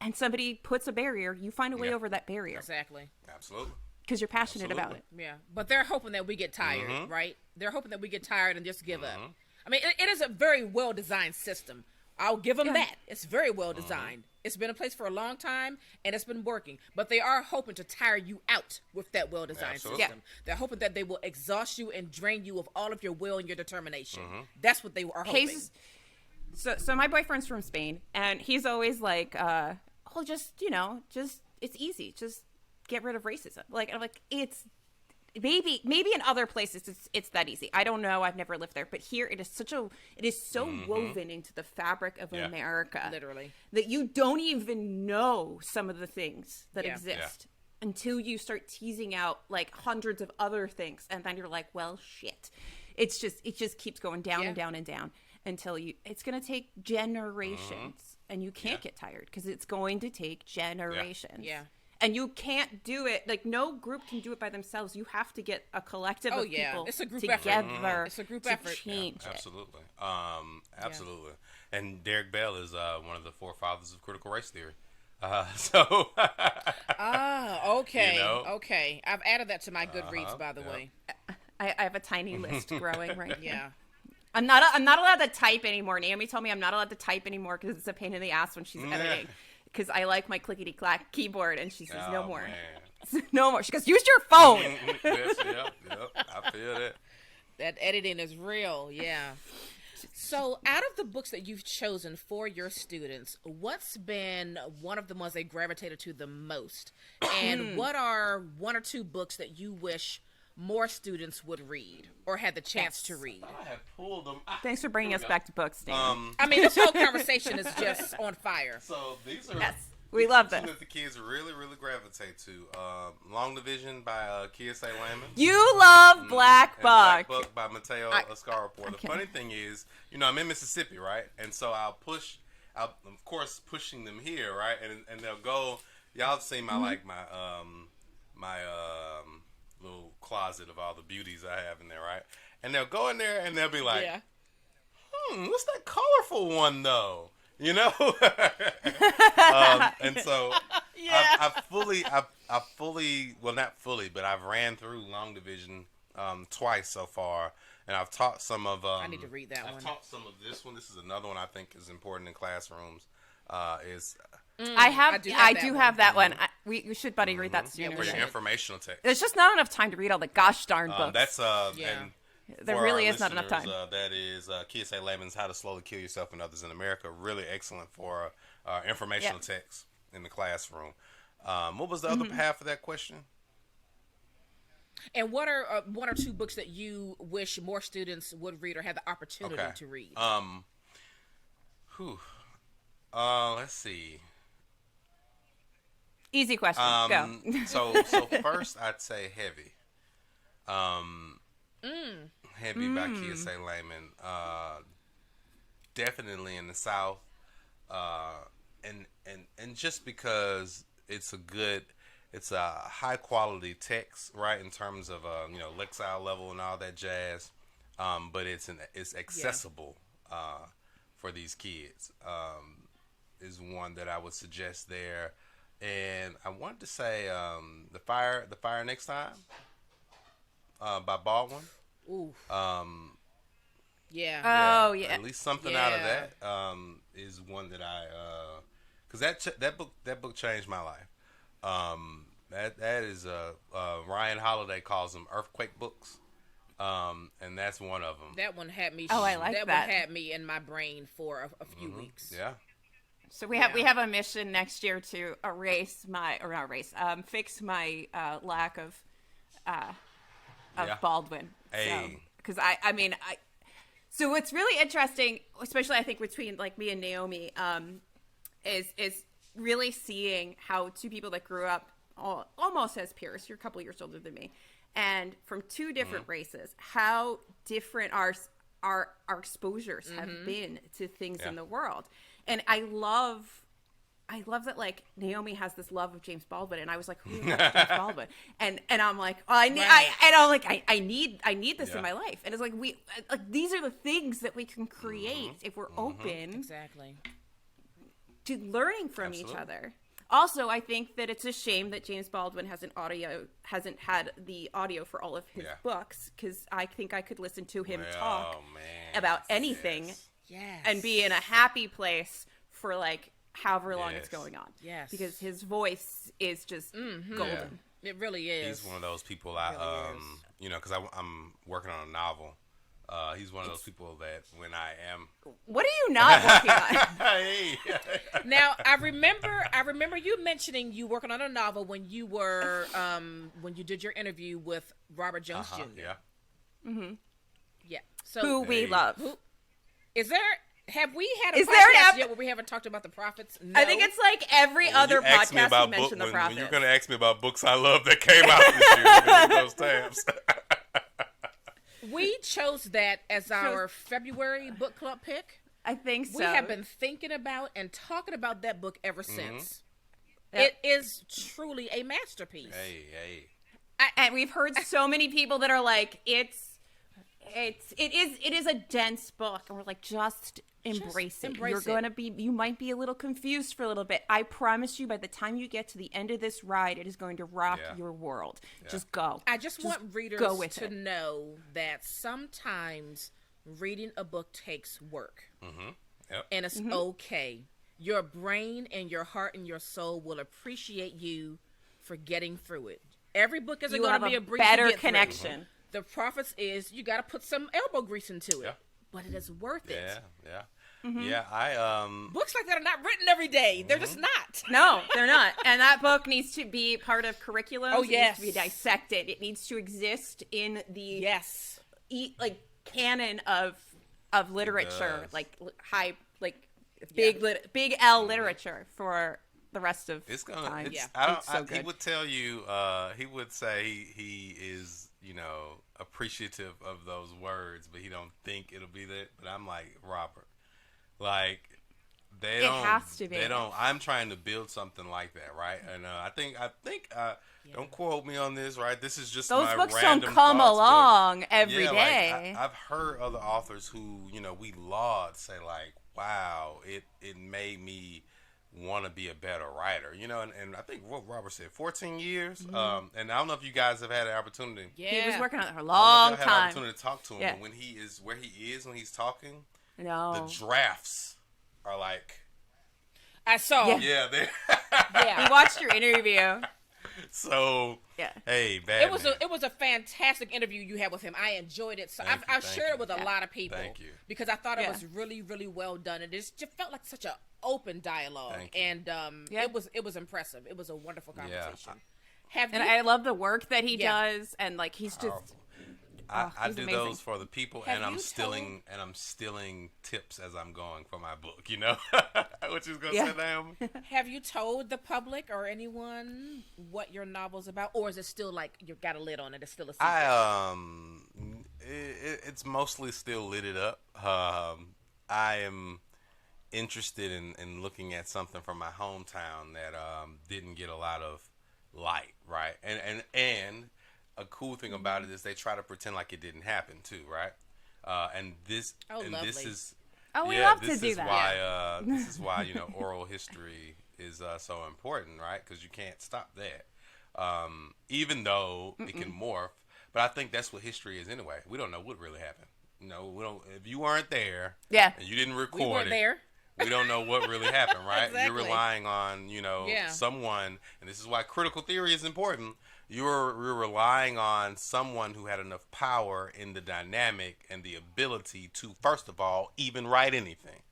and somebody puts a barrier, you find a way over that barrier. Exactly. Absolutely. Because you're passionate about it. Yeah. But they're hoping that we get tired, right? They're hoping that we get tired and just give up. I mean, it is a very well-designed system. I'll give them that. It's very well designed. It's been in place for a long time, and it's been working. But they are hoping to tire you out with that well-designed system. Yeah. They're hoping that they will exhaust you and drain you of all of your will and your determination. That's what they are hoping. So my boyfriend's from Spain, and he's always like, just it's easy. Just get rid of racism. Like, I'm like, it's... Maybe in other places it's that easy. I don't know. I've never lived there, but here it is so woven into the fabric of America, literally, that you don't even know some of the things that exist until you start teasing out like hundreds of other things, and then you're like, well, shit. It just keeps going down and down and down until it's going to take generations, and you can't get tired because it's going to take generations. Yeah. And you can't do it, like, no group can do it by themselves. You have to get a collective of people it's a group together. It's a group to effort. Change it. Absolutely. Absolutely. And Derek Bell is one of the forefathers of critical race theory. Okay. Okay. I've added that to my Goodreads, by the way. I have a tiny list growing right now. Yeah. I'm not allowed to type anymore. Naomi told me I'm not allowed to type anymore because it's a pain in the ass when she's editing. Because I like my clickety-clack keyboard, and she says, no more. No more. She goes, use your phone. Yes, I feel that. That editing is real, yeah. So out of the books that you've chosen for your students, what's been one of the ones they gravitated to the most? And what are one or two books that you wish more students would read or had the chance to read? I have pulled them. Thanks for bringing us back to books, Dan. I mean, this whole conversation is just on fire. So these are we love this. That the kids really, really gravitate to. Long Division by Kiese Lammon. You love Black Buck. Black Buck by Mateo Escarpor. The funny thing is, I'm in Mississippi, right? And so I'll of course, pushing them here, right? And they'll go. y'all have seen my my little closet of all the beauties I have in there, right? And they'll go in there and they'll be like, what's that colorful one though? You know? And so I fully, well, not fully, but I've ran through long division twice so far, and I've taught some of. I need to read that one. I've taught some of this one. This is another one I think is important in classrooms. I do have that one. We should, buddy, read that soon. For your informational text. There's just not enough time to read all the gosh darn books. That's and there really is not enough time. That is Kiyosa Layman's How to Slowly Kill Yourself and Others in America. Really excellent for informational text in the classroom. What was the other half of that question? And what are one or two books that you wish more students would read or have the opportunity to read? Let's see. Easy question. Go. so first, I'd say Heavy. Heavy by Kiyosa Layman. Definitely in the South. And just because it's a high quality text, right, in terms of Lexile level and all that jazz, but it's accessible for these kids. Is one that I would suggest there. And I wanted to say the fire next time by Baldwin. Ooh. Yeah. Oh yeah. At least something out of that is one that I because that book changed my life. That is Ryan Holiday calls them earthquake books, and that's one of them. That one had me. Oh, I like that. That one had me in my brain for a few weeks. Yeah. So we have a mission next year to fix my lack of Baldwin. Hey. Because so what's really interesting, especially I think between like me and Naomi, is really seeing how two people that grew up almost as peers, you're a couple years older than me, and from two different races, how different our exposures have been to things in the world. And I love that, like, Naomi has this love of James Baldwin, and I was like, who loves James Baldwin? And I'm like, oh, I need this in my life. And it's like these are the things that we can create if we're open to learning from each other. Also, I think that it's a shame that James Baldwin hasn't had the audio for all of his books, because I think I could listen to him talk about anything. Yes. And be in a happy place for like however long it's going on. Yes. Because his voice is just golden. Yeah. It really is. He's one of those people because I'm working on a novel. He's one of those people that when I am. What are you not working on? Now I remember you mentioning you working on a novel when you were when you did your interview with Robert Jones Jr. Yeah. Mm-hmm. Yeah. So who we love. Have we had a podcast yet where we haven't talked about the prophets? No. I think it's like every other podcast we mention the prophets. When you're going to ask me about books I love that came out this year, those tabs. We chose that as our February book club pick. I think so. We have been thinking about and talking about that book ever since. Yep. It is truly a masterpiece. Hey. And we've heard so many people that are like, it is a dense book, and we're like, just embrace it. You might be a little confused for a little bit. I promise you, by the time you get to the end of this ride, it is going to rock your world. Just go. I just want readers to know that sometimes reading a book takes work. Yep. And it's okay. Your brain and your heart and your soul will appreciate you for getting through it. Every book isn't going to be a breeze better to get connection. Through. The prophets is you got to put some elbow grease into it, but it is worth it. Yeah. I books like that are not written every day. They're just not. No, they're not. And that book needs to be part of curriculum. Oh, It needs to be dissected. It needs to exist in the canon of literature, big L literature for the rest of time. He would tell you. He would say he is. Appreciative of those words, but he don't think it'll be that. But I'm like, Robert, like, They It don't. has to be. They don't. I'm trying to build something like that, right? And I think. Don't quote me on this, right? This is just Those my books random don't come thoughts, along every yeah, day. Like I've heard other authors who we laud say like, "Wow, it made me want to be a better writer," and I think what Robert said, 14 years. And I don't know if you guys have had an opportunity. Yeah. He was working on it for a I don't long know if y'all had an time. opportunity to talk to him, Yeah. but when he is where he is when he's talking, No. the drafts are like, I saw. yeah, they. Yeah. We watched your interview. So Yeah. hey, bad It was a fantastic interview you had with him. I enjoyed it. So I've shared it with a lot of people. Thank you. Because I thought it Yeah. was really, really well done. And it just felt like such an open dialogue. Thank you. And Yeah. it was impressive. It was a wonderful Yeah. conversation. Have And you I love the work that he Yeah. does, and like he's just. Powerful. I he's do amazing. those for the people, Have and I'm you stealing tips as I'm going for my book. What you was gonna Yeah. say, Naomi? have you told the public or anyone what your novel's about, or is it still like you've got a lid on it? It's still a secret. It's mostly still lit up. I am interested in looking at something from my hometown that didn't get a lot of light, right? And a cool thing about it is they try to pretend like it didn't happen too, right? And this lovely. is We love to this do is that. why this is why oral history is so important, right? Because you can't stop that, even though it can morph. But I think that's what history is anyway. We don't know what really happened. We don't. If you weren't there, Yeah. and you didn't record We weren't it, there. we don't know what really happened, right? Exactly. You're relying on, Yeah. someone, and this is why critical theory is important. You're relying on someone who had enough power in the dynamic and the ability to, first of all, even write anything,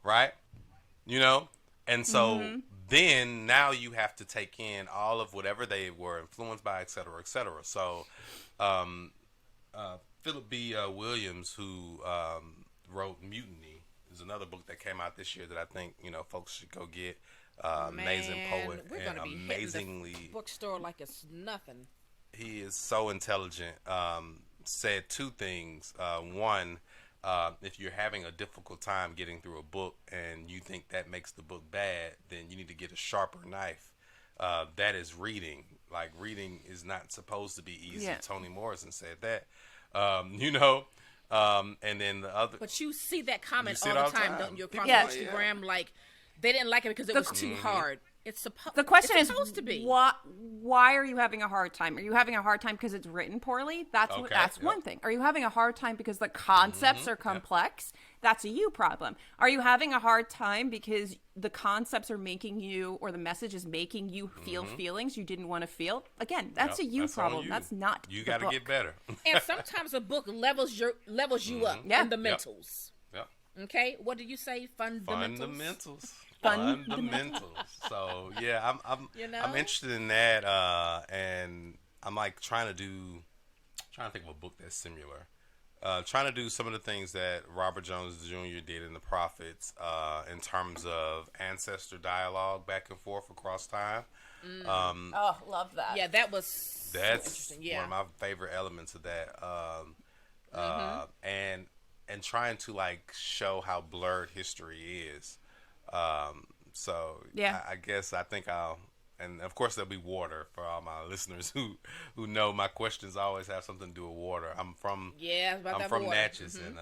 right? And so then now you have to take in all of whatever they were influenced by, et cetera, et cetera. So Philip B. Williams, who wrote Mutiny, is another book that came out this year that I think folks should go get. Amazing poet We're and gonna be amazingly hitting the bookstore like it's nothing. he is so intelligent. Said two things. One, if you're having a difficult time getting through a book and you think that makes the book bad, then you need to get a sharper knife. That is reading. Like reading is not supposed to be easy. Yeah. Toni Morrison said that. And then the other. But you see that comment see all it the all the time, time. don't you? Across Yeah. Instagram, like they didn't like it because it was too hard. It's supposed. The question is, supposed to be. why are you having a hard time? Are you having a hard time because it's written poorly? That's Okay, that's yep. one thing. Are you having a hard time because the concepts are complex? That's a you problem. Are you having a hard time because the concepts are making you, or the message is making you feel feelings you didn't want to feel? Again, that's Yep, a you that's on problem. you. That's not You got to get better. And sometimes a book levels you up Yeah. in the mentals. Yep. Okay, what did you say? Fundamentals. Fundamentals. So yeah, I'm interested in that, and I'm like trying to think of a book that's similar. Trying to do some of the things that Robert Jones Jr. did in The Prophets, in terms of ancestor dialogue back and forth across time. Oh, love that. Yeah, that was so That's interesting. Yeah. one of my favorite elements of that. And trying to like show how blurred history is. So Yeah. I guess I think and of course there'll be water for all my listeners who know my questions always have something to do with water. I'm from Natchez, and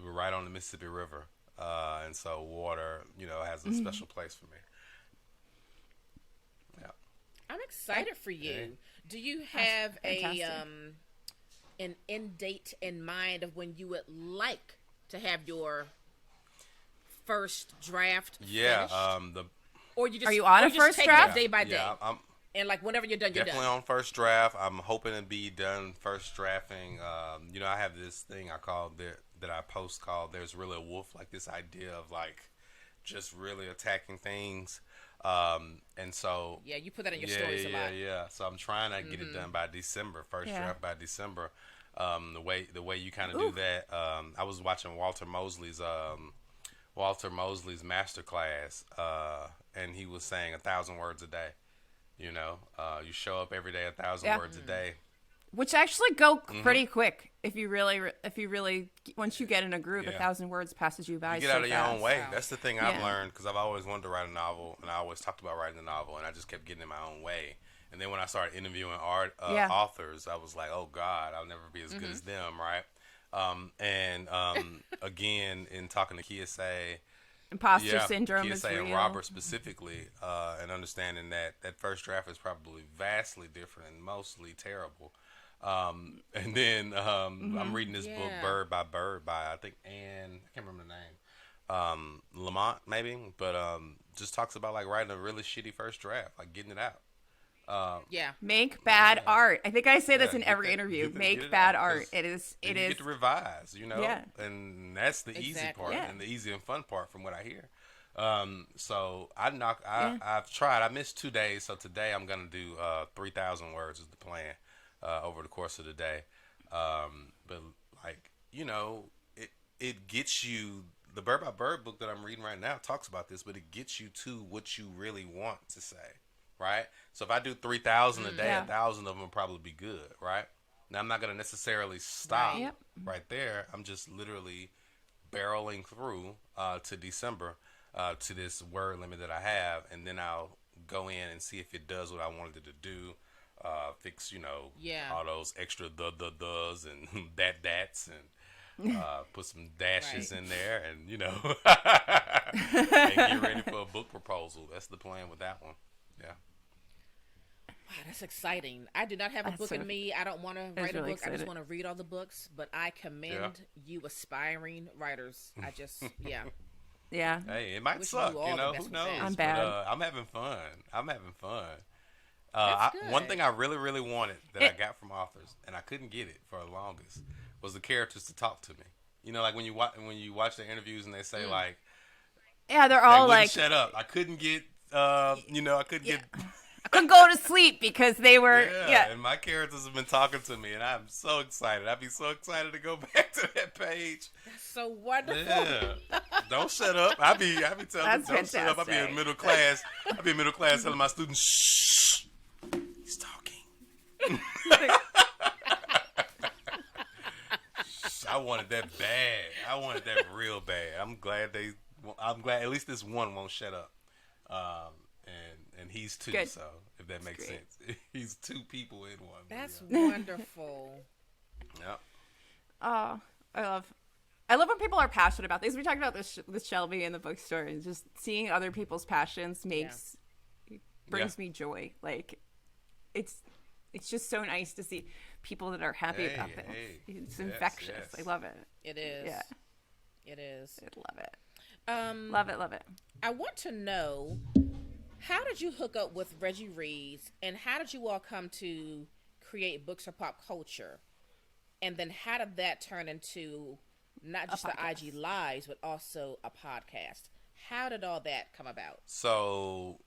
we're right on the Mississippi River, and so water has a special place for me. Yeah. I'm excited for you. Okay. Do you have fantastic. an end date in mind of when you would like to have your first draft Yeah, finished? Or you just Are you on or a you just first take draft? it day by day, Yeah, I'm and like whenever you're done, you're definitely done. on first draft. I'm hoping to be done first drafting. I have this thing that I post called "There's Really a Wolf," like this idea of like just really attacking things. And so Yeah, you put that in your stories a lot. yeah. So I'm trying to get it done by December. First Yeah. draft by December. The way you kind of do that. I was watching Walter Mosley's masterclass, and he was saying 1,000 words a day. You show up every day 1,000 words a day, which actually go pretty quick if you really once you get in a groove, 1,000 words passes you by. You get so out of your own way. Wow. That's the thing I've learned, because I've always wanted to write a novel, and I always talked about writing a novel, and I just kept getting in my own way. And then when I started interviewing authors, I was like, oh God, I'll never be as good as them, right? Again, in talking to Kiese, imposter syndrome is Kiese real. and Robert specifically, and understanding that first draft is probably vastly different and mostly terrible. And then I'm reading this book, Bird by Bird, by I think Anne, I can't remember the name, Lamont maybe, but just talks about like writing a really shitty first draft, like getting it out. Make bad art. I think I say this in every interview. Make bad art. It is. You get to revise, and that's the easy part and the easy and fun part from what I hear. So I've tried. I missed 2 days, so today I'm gonna do 3,000 words is the plan over the course of the day. But like it gets you. The Bird by Bird book that I'm reading right now talks about this, but it gets you to what you really want to say. Right? So if I do 3,000 a day, 1,000 of them will probably be good, right? Now, I'm not going to necessarily stop right there. I'm just literally barreling through to December to this word limit that I have, and then I'll go in and see if it does what I wanted it to do. Fix, all those extra does and that's and put some dashes in there and, and get ready for a book proposal. That's the plan with that one. Yeah. Wow, that's exciting. I do not have a book in me. I don't want to write a book. I just want to read all the books. But I commend you aspiring writers. I just, Yeah. Hey, it might suck, Who knows? I'm bad. But, I'm having fun. That's one thing I really, really wanted that I got from authors, and I couldn't get it for the longest, was the characters to talk to me. Like when you watch their interviews and they say like, they're all like, shut up. I couldn't get, I couldn't get. I couldn't go to sleep because they were, And my characters have been talking to me, and I'm so excited. I'd be so excited to go back to that page. That's so wonderful. Yeah. Don't shut up. I be telling them, don't shut up. I be in middle class. Telling my students, shh, he's talking. I wanted that bad. I wanted that real bad. I'm glad at least this one won't shut up. And he's two, Good. so if that makes sense. He's two people in one. That's wonderful. Yep. Oh, I love when people are passionate about things. We talked about this with Shelby in the bookstore, and just seeing other people's passions brings me joy. Like, it's just so nice to see people that are happy about things. It's infectious. Yes. I love it. It is. Yeah. It is. I love it. Love it. I want to know, how did you hook up with Reggie Reeds, and how did you all come to create Books for Pop Culture? And then how did that turn into not just the IG Lives, but also a podcast? How did all that come about? So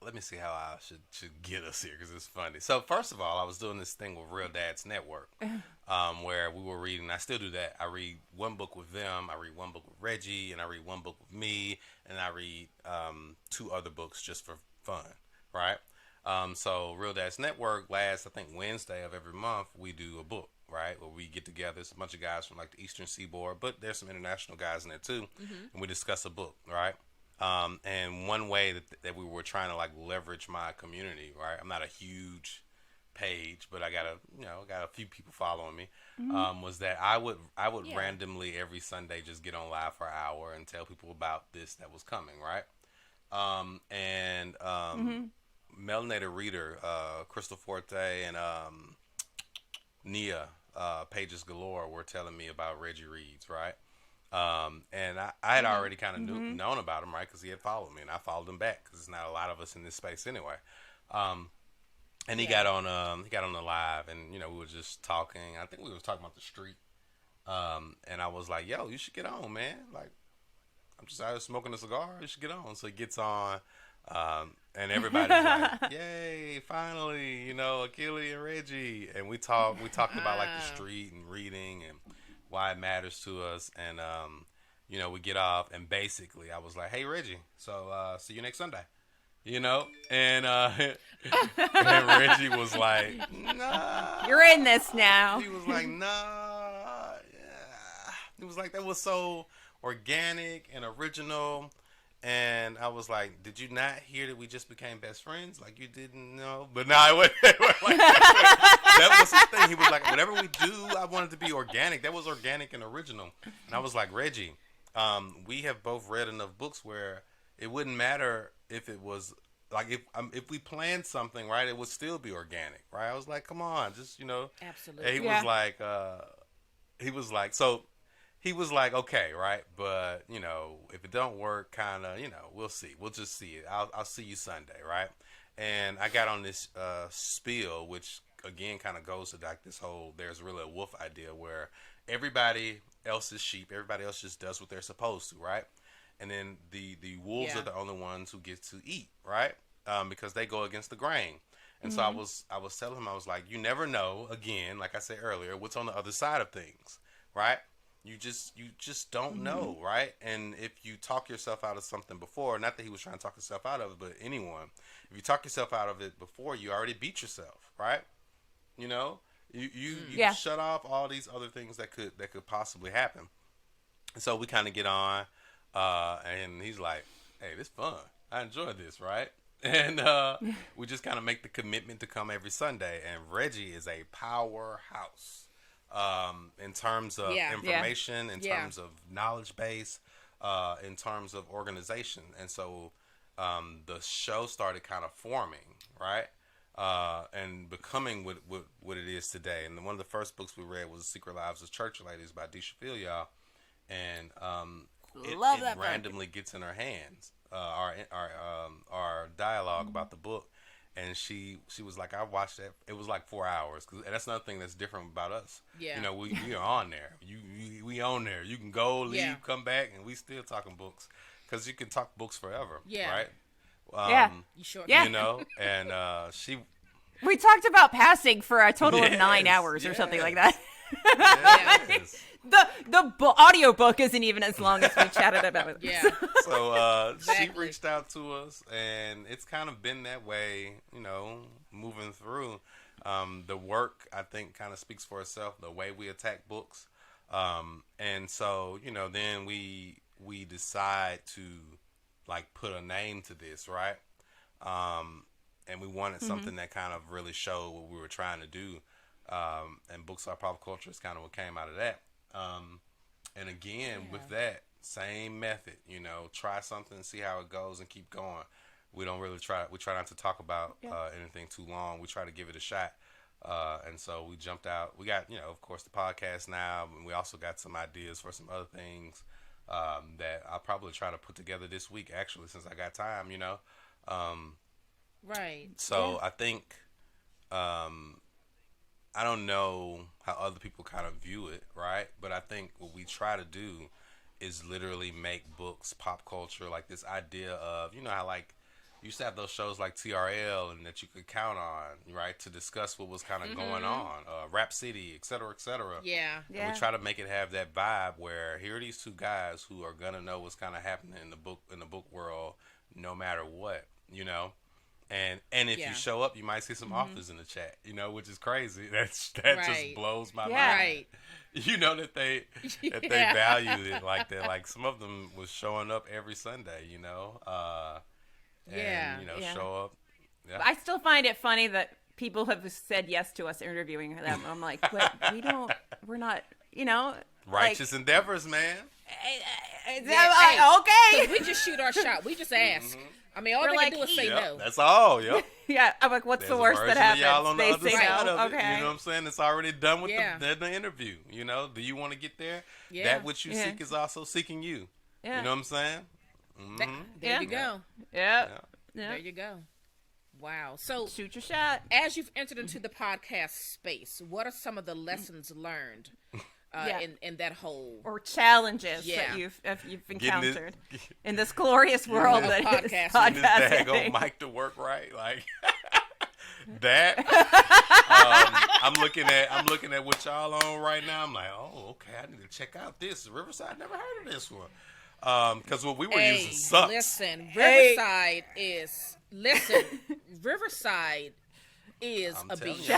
let me see how I should get us here, because it's funny. So first of all, I was doing this thing with Real Dads Network, where we were reading. I still do that. I read one book with them. I read one book with Reggie, and I read one book with me, and I read 2 other books just for fun, right? So Real Dads Network, last I think Wednesday of every month, we do a book, right, where we get together. It's a bunch of guys from like the Eastern Seaboard, but there's some international guys in there too, and we discuss a book, right? And one way that we were trying to like leverage my community, right? I'm not a huge page, but I got a few people following me. Was that I would randomly every Sunday just get on live for an hour and tell people about this that was coming, right? Melanated Reader, Crystal Forte, and Nia Pages Galore were telling me about Reggie Reeds, right? And I had already kind of known about him, right? Because he had followed me, and I followed him back, because there's not a lot of us in this space anyway. And he got on the live, and we were just talking. I think we were talking about the street. And I was like, "Yo, you should get on, man. Like, I'm just out here smoking a cigar. You should get on." So he gets on, and everybody's like, "Yay, finally, Akili and Reggie." And we talked about like the street and reading and why it matters to us. And we get off, and basically I was like, "Hey, Reggie, so see you next Sunday." you know, and and Reggie was like, nah. You're in this now. He was like, nah. Yeah. He was like, that was so organic and original. And I was like, did you not hear that we just became best friends? Like, you didn't know? But no, that was the thing. He was like, whatever we do, I want it to be organic. That was organic and original. And I was like, Reggie, we have both read enough books where it wouldn't matter if it was, like, if we planned something, right, it would still be organic, right? I was like, come on, just, Absolutely. And he was like, okay, right, but if it don't work, kind of, we'll see. We'll just see it. I'll see you Sunday, right? And I got on this spiel, which again kind of goes to like this whole there's really a wolf idea where everybody else is sheep, everybody else just does what they're supposed to, right? And then the wolves are the only ones who get to eat, right? Because they go against the grain. And so I was telling him, I was like, you never know, again, like I said earlier, what's on the other side of things, right? You just don't know, right? And if you talk yourself out of something before, not that he was trying to talk himself out of it, but anyone, if you talk yourself out of it before, you already beat yourself, right? You shut off all these other things that could possibly happen. And so we kind of get on, and he's like, hey, this is fun. I enjoy this, right? And we just kind of make the commitment to come every Sunday. And Reggie is a powerhouse. In terms of information, in terms of knowledge base, in terms of organization. And so the show started kind of forming, right? And becoming what it is today. And one of the first books we read was The Secret Lives of Church Ladies by Disha Filyal. And it randomly gets in her hands, our dialogue about the book. And she was like, I watched that. It was like 4 hours. And that's another thing that's different about us. Yeah. We are on there. We on there. You can go, leave, come back, and we still talking books. Because you can talk books forever. Yeah. Right? You sure can. And she... We talked about passing for a total of 9 hours or something like that. Yes. The audiobook isn't even as long as we chatted about it. Yeah. So Exactly. She reached out to us, and it's kind of been that way, moving through. The work, I think, kind of speaks for itself, the way we attack books. And so, then we decide to, like, put a name to this, right? And we wanted something that kind of really showed what we were trying to do. And Books Are Pop Culture is kind of what came out of that. And again, with that same method, try something, see how it goes, and keep going. We don't really try. We try not to talk about anything too long. We try to give it a shot. And so we jumped out. We got, of course, the podcast now, and we also got some ideas for some other things that I'll probably try to put together this week, actually, since I got time. Right. So I think. I don't know how other people kind of view it, right? But I think what we try to do is literally make books pop culture, like this idea of, how like you used to have those shows like TRL and that you could count on, right, to discuss what was kind of going on, Rap City, et cetera, et cetera. Yeah. And we try to make it have that vibe where here are these two guys who are gonna know what's kind of happening in the book world, no matter what, And if you show up, you might see some authors in the chat, which is crazy. That just blows my mind. Right. That they valued it like that. Like some of them was showing up every Sunday, show up. Yeah. I still find it funny that people have said yes to us interviewing them. I'm like, but we're not, righteous endeavors, man. Okay. We just shoot our shot. We just ask. I mean, all they can do is say no. That's all. Yep. Yeah. I'm like, what's the worst that happens? Y'all on the they other say side no. of it. Okay. You know what I'm saying? It's already done with the interview. Do you want to get there? Yeah. That which you seek is also seeking you. Yeah. You know what I'm saying? There you go. Yeah. There you go. Wow. So shoot your shot. As you've entered into the podcast space, what are some of the lessons learned in that whole or challenges that you've encountered in this glorious world that is podcasting? This daggone mic to work right, like that. I'm looking at what y'all on right now. I'm like, oh, okay, I need to check out this Riverside. Never heard of this one. Because what we were using sucks. Listen, Riverside is a beast.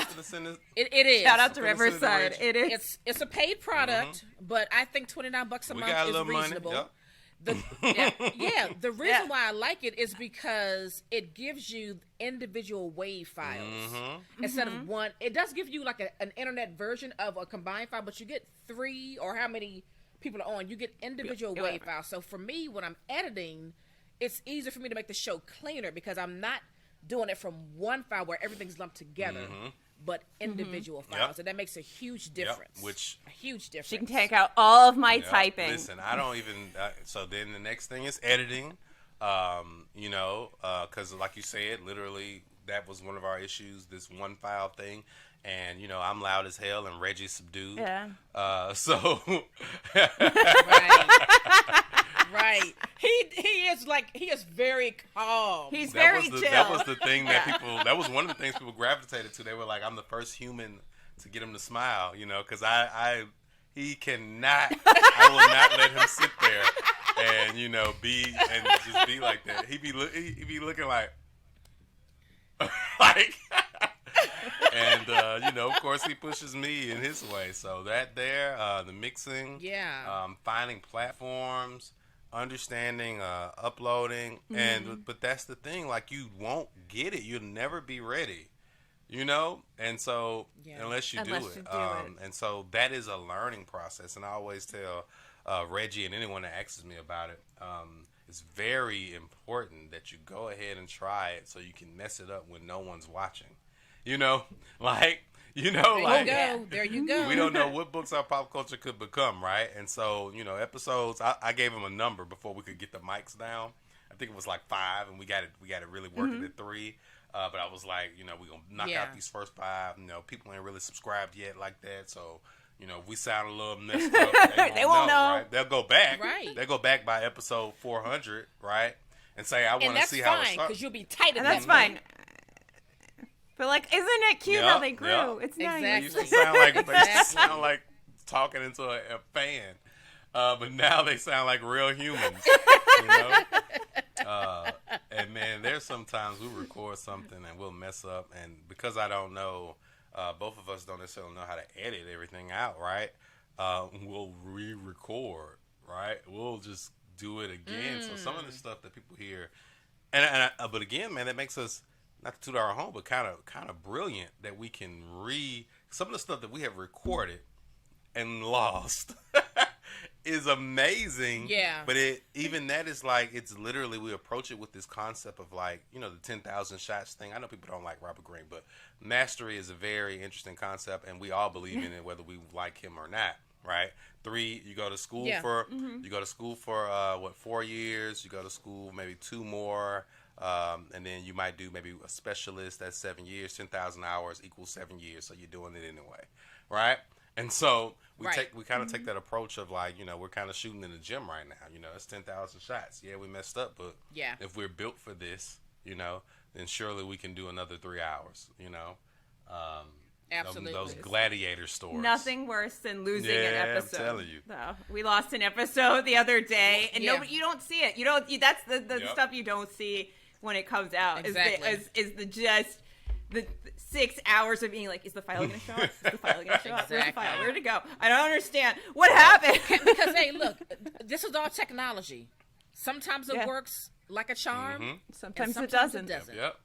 It is. Shout out to Riverside. It is. It's a paid product, but I think $29 a month is reasonable. Yep. The reason why I like it is because it gives you individual WAV files instead of one. It does give you like an internet version of a combined file, but you get 3 or how many people are on. You get individual WAV files. So for me, when I'm editing, it's easier for me to make the show cleaner because I'm not doing it from one file where everything's lumped together. But individual files, and that makes a huge difference. A huge difference. She can take out all of my typing. Listen, I don't even. So then the next thing is editing. Because like you said, literally that was one of our issues. This one file thing, and I'm loud as hell, and Reggie's subdued. Yeah. So. Right. He is very calm. He's very chill. That was the thing that that was one of the things people gravitated to. They were like, I'm the first human to get him to smile, because he cannot, I will not let him sit there and, just be like that. He'd be looking like, and, of course he pushes me in his way. So that there, the mixing, finding platforms, understanding uploading, but that's the thing, like, you won't get it, you'll never be ready, and so unless you do it. And so that is a learning process, and I always tell Reggie and anyone that asks me about it, it's very important that you go ahead and try it so you can mess it up when no one's watching, There you go. We don't know what books our pop culture could become, right? And so, episodes. I gave him a number before we could get the mics down. I think it was like 5, and we got it really working at 3. But I was like, we're gonna knock out these first 5. People ain't really subscribed yet like that, so if we sound a little messed up, they won't know. Right? They'll go back. Right. They'll go back by episode 400, right? And say, I want to see how it starts. Because you'll be tight. And that's fine. But isn't it cute how they grew? It's nice. They used to sound like talking into a fan, but now they sound like real humans. And man, there's sometimes we record something and we'll mess up, and because I don't know, both of us don't necessarily know how to edit everything out, right? We'll re-record, right? We'll just do it again. So some of the stuff that people hear, but again, man, that makes us, not to toot our home, but kind of brilliant that we can some of the stuff that we have recorded and lost is amazing. Yeah. But even that is it's literally, we approach it with this concept of the 10,000 shots thing. I know people don't like Robert Greene, but mastery is a very interesting concept, and we all believe in it, whether we like him or not. Right? 3, you go to school for, 4 years. You go to school maybe 2 more. And then you might do maybe a specialist, that's 7 years, 10,000 hours equals 7 years. So you're doing it anyway. Right. And so we kind of take that approach of we're kind of shooting in the gym right now. It's 10,000 shots. Yeah, we messed up, but if we're built for this, then surely we can do another 3 hours, Absolutely. Those gladiator stories. Nothing worse than losing an episode. I'm telling you. So, we lost an episode the other day, and you don't see it. That's the stuff you don't see when it comes out. Exactly. Is the 6 hours of being like, is the file going to show up? Is the file going to show up? Where's the file? Where'd it go? I don't understand. What happened? Because, hey, look, this is all technology. Sometimes it works like a charm. Sometimes it doesn't. Yep.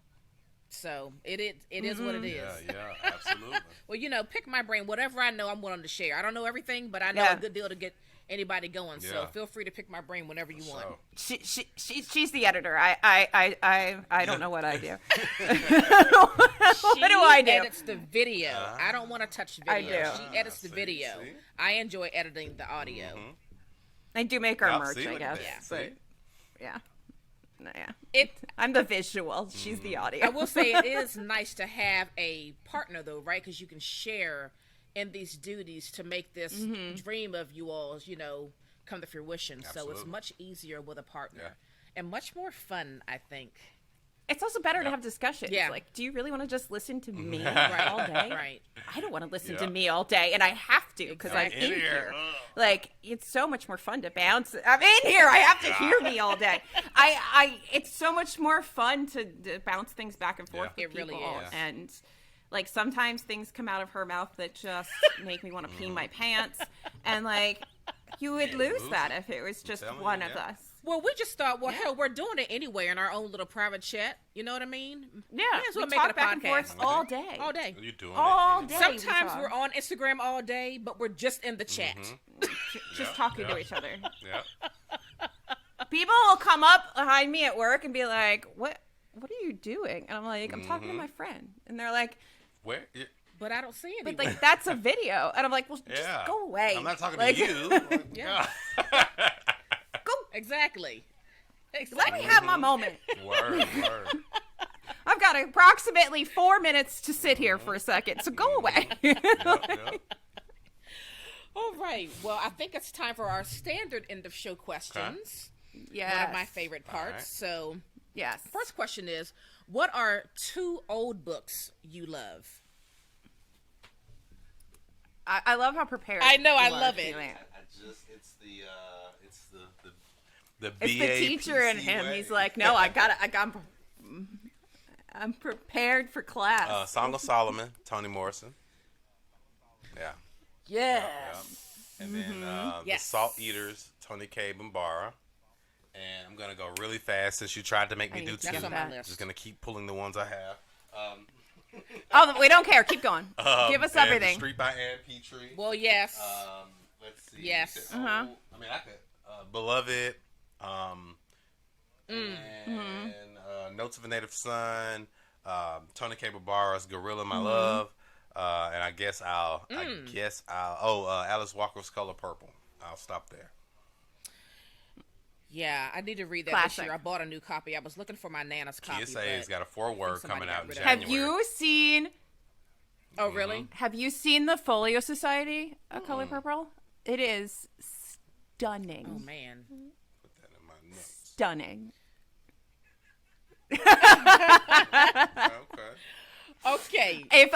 So it is what it is. Yeah, absolutely. Well, pick my brain. Whatever I know, I'm willing to share. I don't know everything, but I know a good deal to get anybody going. Yeah. So feel free to pick my brain whenever you want. She's the editor. I don't know what I do. What do I do? She edits the video. I don't want to touch video. I do. She edits the video. See? I enjoy editing the audio. I do make our merch, I guess. But yeah. I'm the visual. She's the audio. I will say it is nice to have a partner, though, right? Because you can share in these duties to make this dream of you all's, come to fruition. Absolutely. So it's much easier with a partner and much more fun, I think. It's also better to have discussions. Yeah. Like, do you really want to just listen to me Right. all day? Right. I don't want to listen Yeah. to me all day, and I have to because I'm in here. Like, it's so much more fun to bounce. I'm in here. I have to hear me all day. It's so much more fun to bounce things back and forth Yeah. with It really people. is. And like sometimes things come out of her mouth that just make me want to pee my pants, and like you would lose that if it was just telling one you, of yeah. us. Well, we just thought, hell, we're doing it anyway in our own little private chat. You know what I mean? Yeah, Might as well we make talk it a back and podcast. forth all day. All day. You doing All it? day. Sometimes we we're talk. on Instagram all day, but we're just in the chat. Just talking to each other. Yeah. People will come up behind me at work and be like, "What are you doing?" And I'm like, "I'm talking to my friend." And they're like, Where? Yeah. But I don't see anyone. "But like that's a video." And I'm like, "Well, just Yeah. go away." I'm not talking Like, to you. Yeah. Go. Exactly. Let me have my moment. Word. I've got approximately 4 minutes to sit here for a second, so go away. Yep. All right. Well, I think it's time for our standard end of show questions. Yes. One of my favorite parts. right. So, Yes. first question is, what are 2 old books you love? I love how prepared. I know, I you are love it. feeling. It's the It's the teacher in him. He's like, "No, I'm prepared for class." Song of Solomon, Toni Morrison. Yeah. Yes. And then Yes. the Salt Eaters, Tony K. Bambara. And I'm gonna go really fast since you tried to make me I do need to two. That's on that. my list. Just gonna keep pulling the ones I have. Oh, we don't care. Keep going. Give us and everything. The Street by Ann Petrie. Well, yes. Let's see. Yes. You said, I mean, I could. Beloved. And Notes of a Native Son. Tony K. Barbara's Gorilla My Love. And I guess I'll. Alice Walker's Color Purple. I'll stop there. Yeah, I need to read that Classic. this year. I bought a new copy. I was looking for my Nana's copy. KSA's got a foreword somebody coming got out in rid of it. January. Have you seen? Oh, really? Have you seen the Folio Society, A Color Purple? It is stunning. Oh, man. Put that in my notes. Stunning. Okay. Okay. If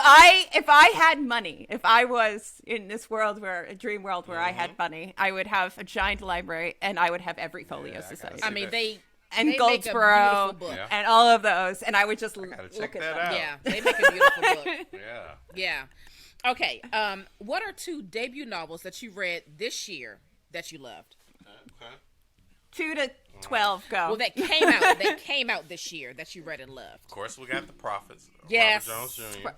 I had money, if I was in this world a dream world where I had money, I would have a giant library and I would have every Folio Yeah, I gotta Society. see I mean, that. they And make a Goldsboro. beautiful book. Yeah. And all of those, and I would just gotta look check at that them. out. Yeah, they make a beautiful book. Yeah. Yeah. Okay. What are 2 debut novels that you read this year that you loved? Okay. 2 to 12, go. Well, that came out this year that you read and loved. Of course, we got the Prophets. Yes. Robert Jones Jr.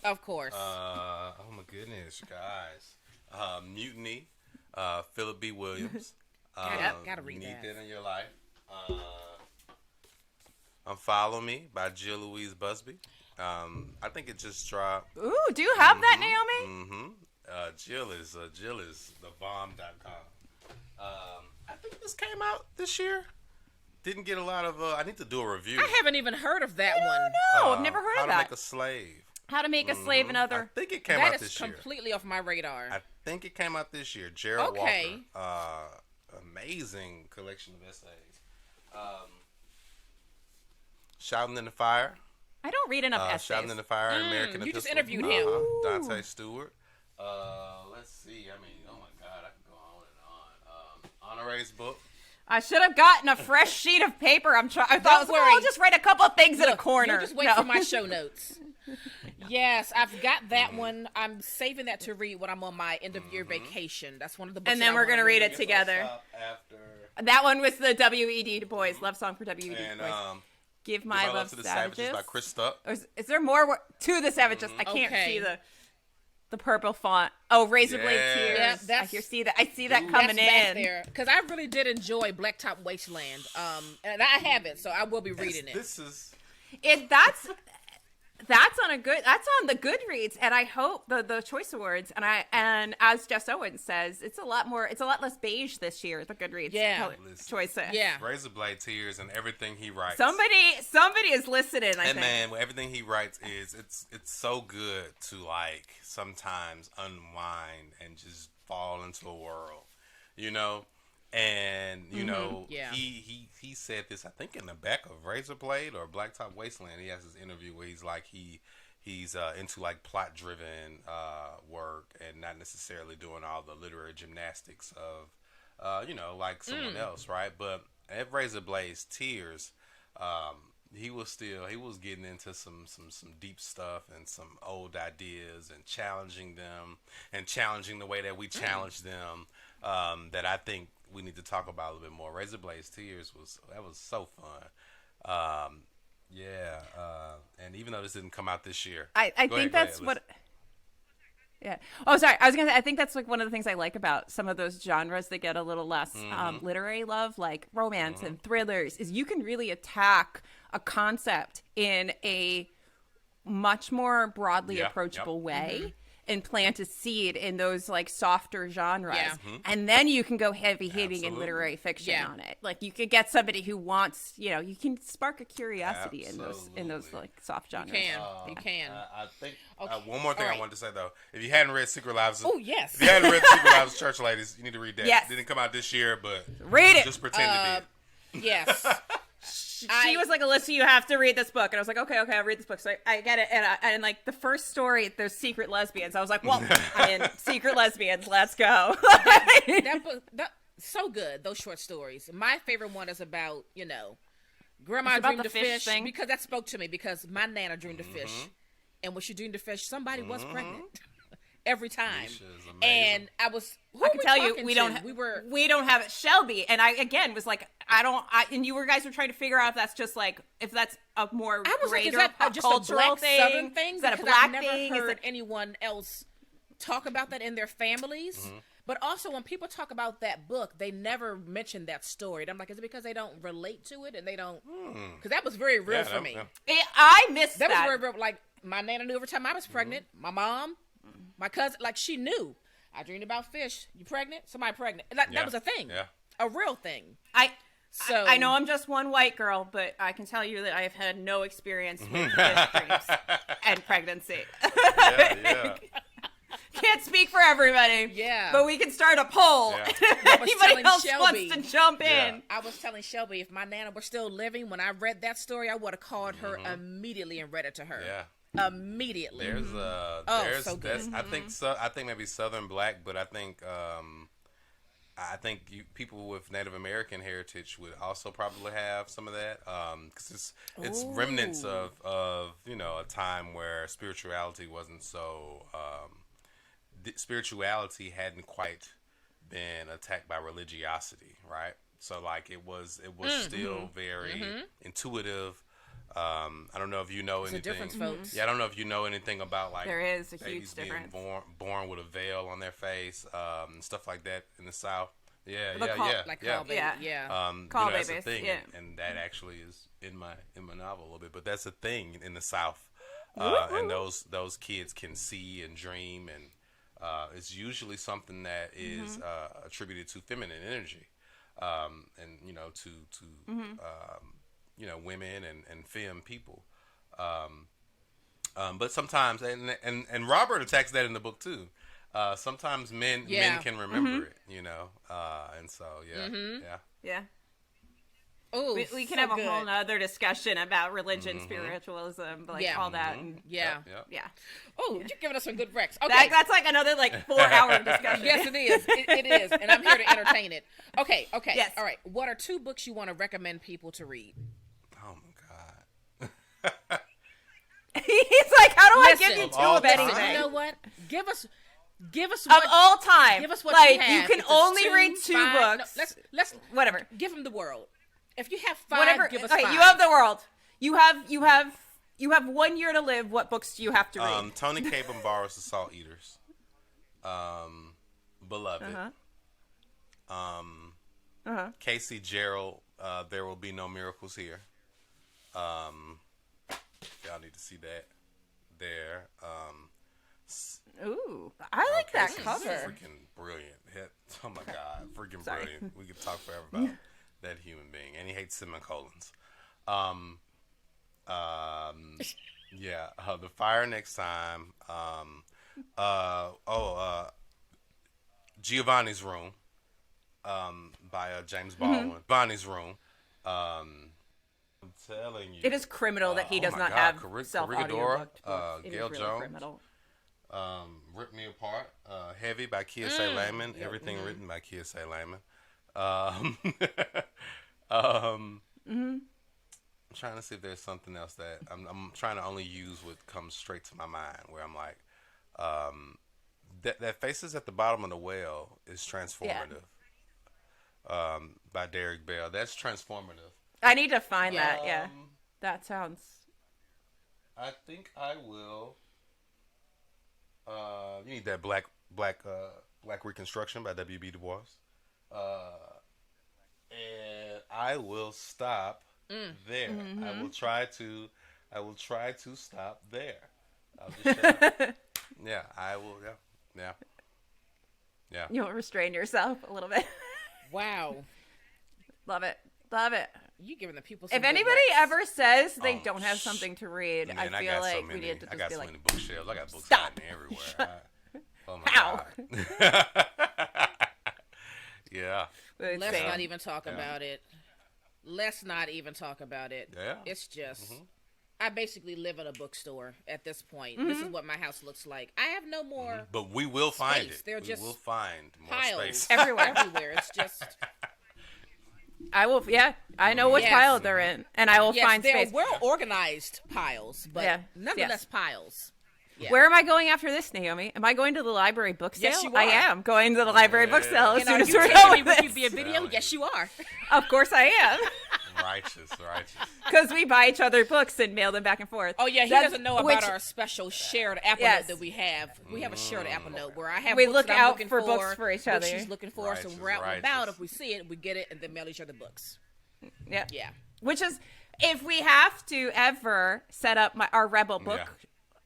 Of course. Oh my goodness, guys. Mutiny. Philip B. Williams. Gotta read You Need that. That in Your Life. Unfollow Me by Jill Louise Busby. I think it just dropped. Ooh, do you have that, Naomi? Jill is thebomb.com. I think this came out this year. Didn't get a lot of. I need to do a review. I haven't even heard of that one. No, I've never heard How of to that. Make a Slave. How to Make a Slave and I Other. think it came That out is this year. completely off my radar. I think it came out this year. Gerald Okay. Walker. Amazing collection of essays. Shouting in the Fire. I don't read enough essays. Shouting in the Fire, American you just Epistle. interviewed him. Dante Stewart. Let's see. I mean, oh my God, I can go on and on. Honore's book. I should have gotten a fresh sheet of paper. I thought Don't I'll worry. just write a couple of things in a Look, corner. You just wait No. for my show notes. Yes, I've got that one. I'm saving that to read when I'm on my end of year vacation. That's one of the books. And then that I we're wanna gonna read I it guess together. I'll stop after. That one was the W.E.D. Du Bois love song for W.E.D. Du And Bois. Give My Give Love to the Savages. by Chris Stuck. Or is there more to the Savages? I can't Okay. see the purple font. Oh, Razor Blade Yes. Tears. Yeah, that's- I see that. I see that Ooh. coming That's back in. there because I really did enjoy Blacktop Wasteland. And I have it, so I will be reading it. This is. That's on the Goodreads, and I hope the Choice Awards, and as Jess Owens says, it's a lot less beige this year. The Goodreads Choice. Yeah. Razor Blade Tears and everything he writes. Somebody is listening. I And think. man, everything he writes it's so good to like sometimes unwind and just fall into a world, you know. And you know, Yeah. he said this, I think, in the back of Razor Blade or Blacktop Wasteland. He has this interview where he's like he's into like plot driven work and not necessarily doing all the literary gymnastics of you know, like someone else, right? But at Razor Blade's Tears, he was getting into some deep stuff and some old ideas and challenging them and challenging the way that we challenge them, that I think we need to talk about a little bit more. Razor Blade's Tears was so fun. And even though this didn't come out this year, I think that's what. Yeah. Oh, sorry. I was gonna say, I think that's like one of the things I like about some of those genres that get a little less literary love, like romance and thrillers, is you can really attack a concept in a much more broadly approachable way and plant a seed in those like softer genres. Yeah. And then you can go heavy hitting in literary fiction on it. Like you could get somebody who wants, you know, you can spark a curiosity in those like soft genres. You can. I think one more thing I wanted to say though, if you hadn't read Secret Lives, oh yes, if you hadn't read Secret Lives of Church Ladies, you need to read that. Yes. It didn't come out this year, but read it. Just pretend it did. Yes. She was like, Alyssa, you have to read this book. And I was like, okay, I'll read this book. So I get it. And like the first story, there's secret lesbians. I was like, well, I'm in secret lesbians. Let's go. that book, so good, those short stories. My favorite one is about, you know, Grandma dreamed to fish thing. because that spoke to me because my Nana dreamed to fish. And when she dreamed to fish, somebody was pregnant. Every time. And I can tell you, we don't have it. Shelby. And I, again, was like, and you guys were trying to figure out if that's just like, if that's a more greater like, is that just cultural a black thing? Southern thing? Is that a Because black I've never thing? heard anyone else talk about that in their families. But also when people talk about that book, they never mention that story. And I'm like, is it because they don't relate to it and they don't? Because that was very real for me. I missed that. That was very real. Like, my Nana knew every time I was pregnant. My mom, my cousin, like, she knew. I dreamed about fish. You pregnant? Somebody pregnant. That was a thing. Yeah. A real thing. I know I'm just one white girl, but I can tell you that I have had no experience with fish dreams and pregnancy. Yeah. Can't speak for everybody. Yeah. But we can start a poll. Yeah. If anybody else wants to jump in. I was telling Shelby, if my Nana were still living, when I read that story, I would have called her immediately and read it to her. Yeah. Immediately. There's so good. I think maybe Southern Black, but I think people with Native American heritage would also probably have some of that, because it's remnants of you know, a time where spirituality wasn't so spirituality hadn't quite been attacked by religiosity, right? So like it was still very intuitive. I don't know if you know anything. Difference, folks. Yeah, I don't know if you know anything about like there is a babies huge difference. Being born with a veil on their face, and stuff like that in the South. Yeah. Call baby. Call you know, that's babies. a thing, yeah. and that actually is in my novel a little bit. But that's a thing in the South, and those kids can see and dream, and it's usually something that is attributed to feminine energy, and you know to you know, women and femme people, but sometimes and Robert attacks that in the book too. Sometimes men can remember it, you know, and so yeah. Oh, we can have a whole nother discussion about religion, spiritualism, like all that. And, yeah. Oh, you're giving us some good recs. Okay, that's like another like 4-hour discussion. Yes, it is. It is, and I'm here to entertain it. Okay. Yes. All right. What are 2 books you want to recommend people to read? Oh my God. He's like, how do I give you 2 of anything? You know what? Give us of all time. Give us what like you have. You can only read 2 books. No, let's whatever. Give them the world. If you have 5, whatever. give us 5. You have the world. You have 1 year to live. What books do you have to read? Tony Capenbarr's The Salt Eaters. Beloved. Casey Gerald, There Will Be No Miracles Here. Y'all need to see that there. Ooh, I like that cover. Freaking brilliant. Oh my God, freaking brilliant. We could talk forever about that human being, and he hates semicolons. The Fire Next Time. Giovanni's Room. by James Baldwin. Bonnie's Room. I'm telling you, It is criminal that he does not have self-audiobooked. It Gail is really Jones. criminal. Rip Me Apart. Heavy by Kiyosa Layman. Everything written by Kiyosa Layman. I'm trying to see if there's something else that I'm trying to only use what comes straight to my mind, where I'm like, that Faces at the Bottom of the Well is transformative. By Derek Bell. That's transformative. I need to find that. Yeah, that sounds. I think I will. You need that Black Reconstruction by W.B. Du Bois. And I will stop there. I will try to stop there. I'll just shut up. Yeah, I will. Yeah. You'll restrain yourself a little bit. Wow. Love it. You giving the people some If good anybody recs. ever says they don't have something to read, Man, I feel like we need to I got just be so like, many bookshelves. I got books stop. hiding everywhere. Oh my How? God. Yeah. Let's not even talk about it. Let's not even talk about it. Yeah. It's just, I basically live in a bookstore at this point. This is what my house looks like. I have no more But we will find space. it. They're We just will find more piles space. everywhere. It's just, I will. Yeah, I know which Yes. pile they're in, and I will find they're space. well organized piles, but Yeah. nonetheless piles. Yeah. Where am I going after this, Naomi? Am I going to the library book sale? Yes, you I are. am going to the library book sale as And soon are as you we're taking done me with with you this. via video? Yes, you are. Of course I am, Righteous. because we buy each other books and mail them back and forth. Oh yeah, he That's- doesn't know about our special shared Apple Yes. Note that we have. We have a shared Apple Note where I have We books look that I'm out looking for books for each other. books she's looking for, so when we're out and Righteous. Mm-hmm. about, if we see it, we get it and then mail each other books. Yeah. Yeah. Which is, if we have to ever set up our Rebel book,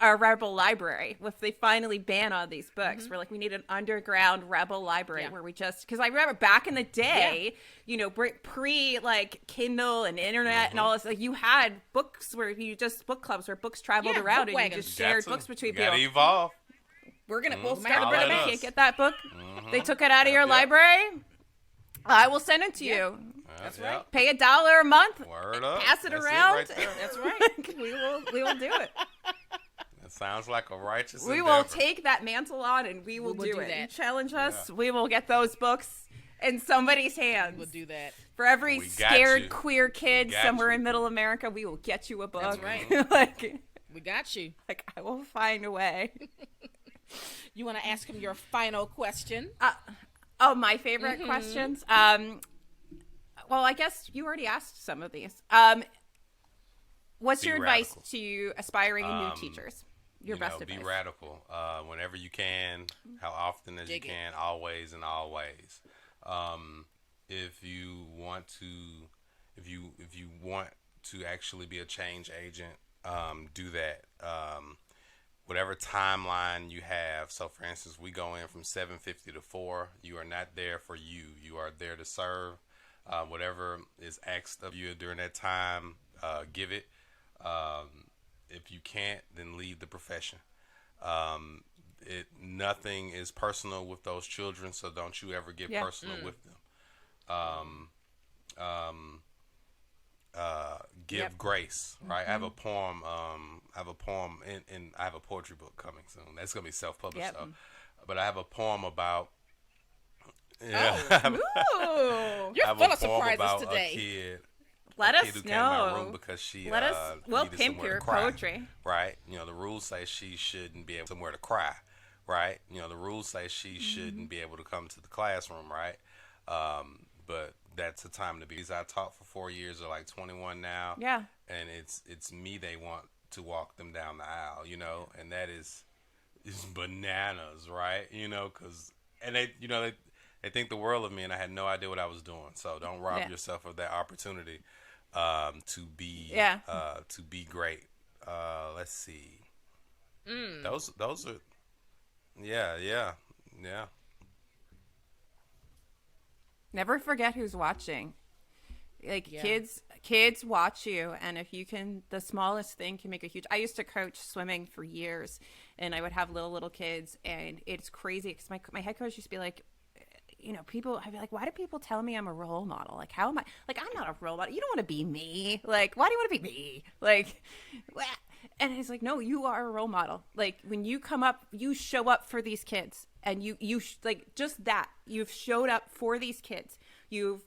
our Rebel library, if they finally ban all these books, we're like, we need an underground Rebel library where we just, because I remember back in the day, you know, pre like Kindle and internet and all this, like you had books where you just, book clubs where books traveled around book and wagons. you just shared books between people. Gotta evolve. We're gonna we'll Matter Follow of us. I can't get that book. They took it out of your library. I will send it to you. That's right. Pay $1 a month. Word up. Pass it That's around. right there. That's right. we will do it. That sounds like a righteous We endeavor. will take that mantle on and we will, do it. that. You challenge us, we will get those books in somebody's hands. We'll do that. For every We got scared you. queer kid got somewhere you. in Middle America, we will get you a book. That's right. like We got you. I will find a way. You want to ask him your final question? Oh, my favorite questions. Well, I guess you already asked some of these. What's Be your radical. advice to aspiring and new teachers? Your best Be advice. radical whenever you can, how often as Dig you it. can, always and always. If you want to actually be a change agent, do that. Whatever timeline you have. So, for instance, we go in from 7:50 to 4. You are not there for you. You are there to serve. Whatever is asked of you during that time, give it. If you can't, then leave the profession. Nothing is personal with those children, so don't you ever get personal with them. Give grace, right? I have a poem. I have a poem, and I have a poetry book coming soon. That's gonna be self-published, though. But I have a poem about. Yeah, Ooh. You're I have full a of poem surprises about today. a kid. Let a us kid who came to my room know. because she We'll needed pimp somewhere your to cry, poetry. right? You know, the rules say she shouldn't be able somewhere to cry, right? You know, the rules say she shouldn't be able to come to the classroom, right? But that's the time to be. These I taught for 4 years are like 21 now, Yeah. and it's me they want to walk them down the aisle, you know, and that is bananas, right? You know, and they think the world of me, and I had no idea what I was doing. So don't rob yourself of that opportunity to be great. Let's see. Those are yeah. Never forget who's watching. Like kids watch you, and if you can, the smallest thing can make a huge. I used to coach swimming for years, and I would have little kids, and it's crazy because my head coach used to be like, people, I'd be like, why do people tell me I'm a role model? Like, how am I? Like, I'm not a role model. You don't want to be me. Like, why do you want to be me? Like, and it's like, no, you are a role model. Like, when you come up, you show up for these kids, and like, just that. You've showed up for these kids. You've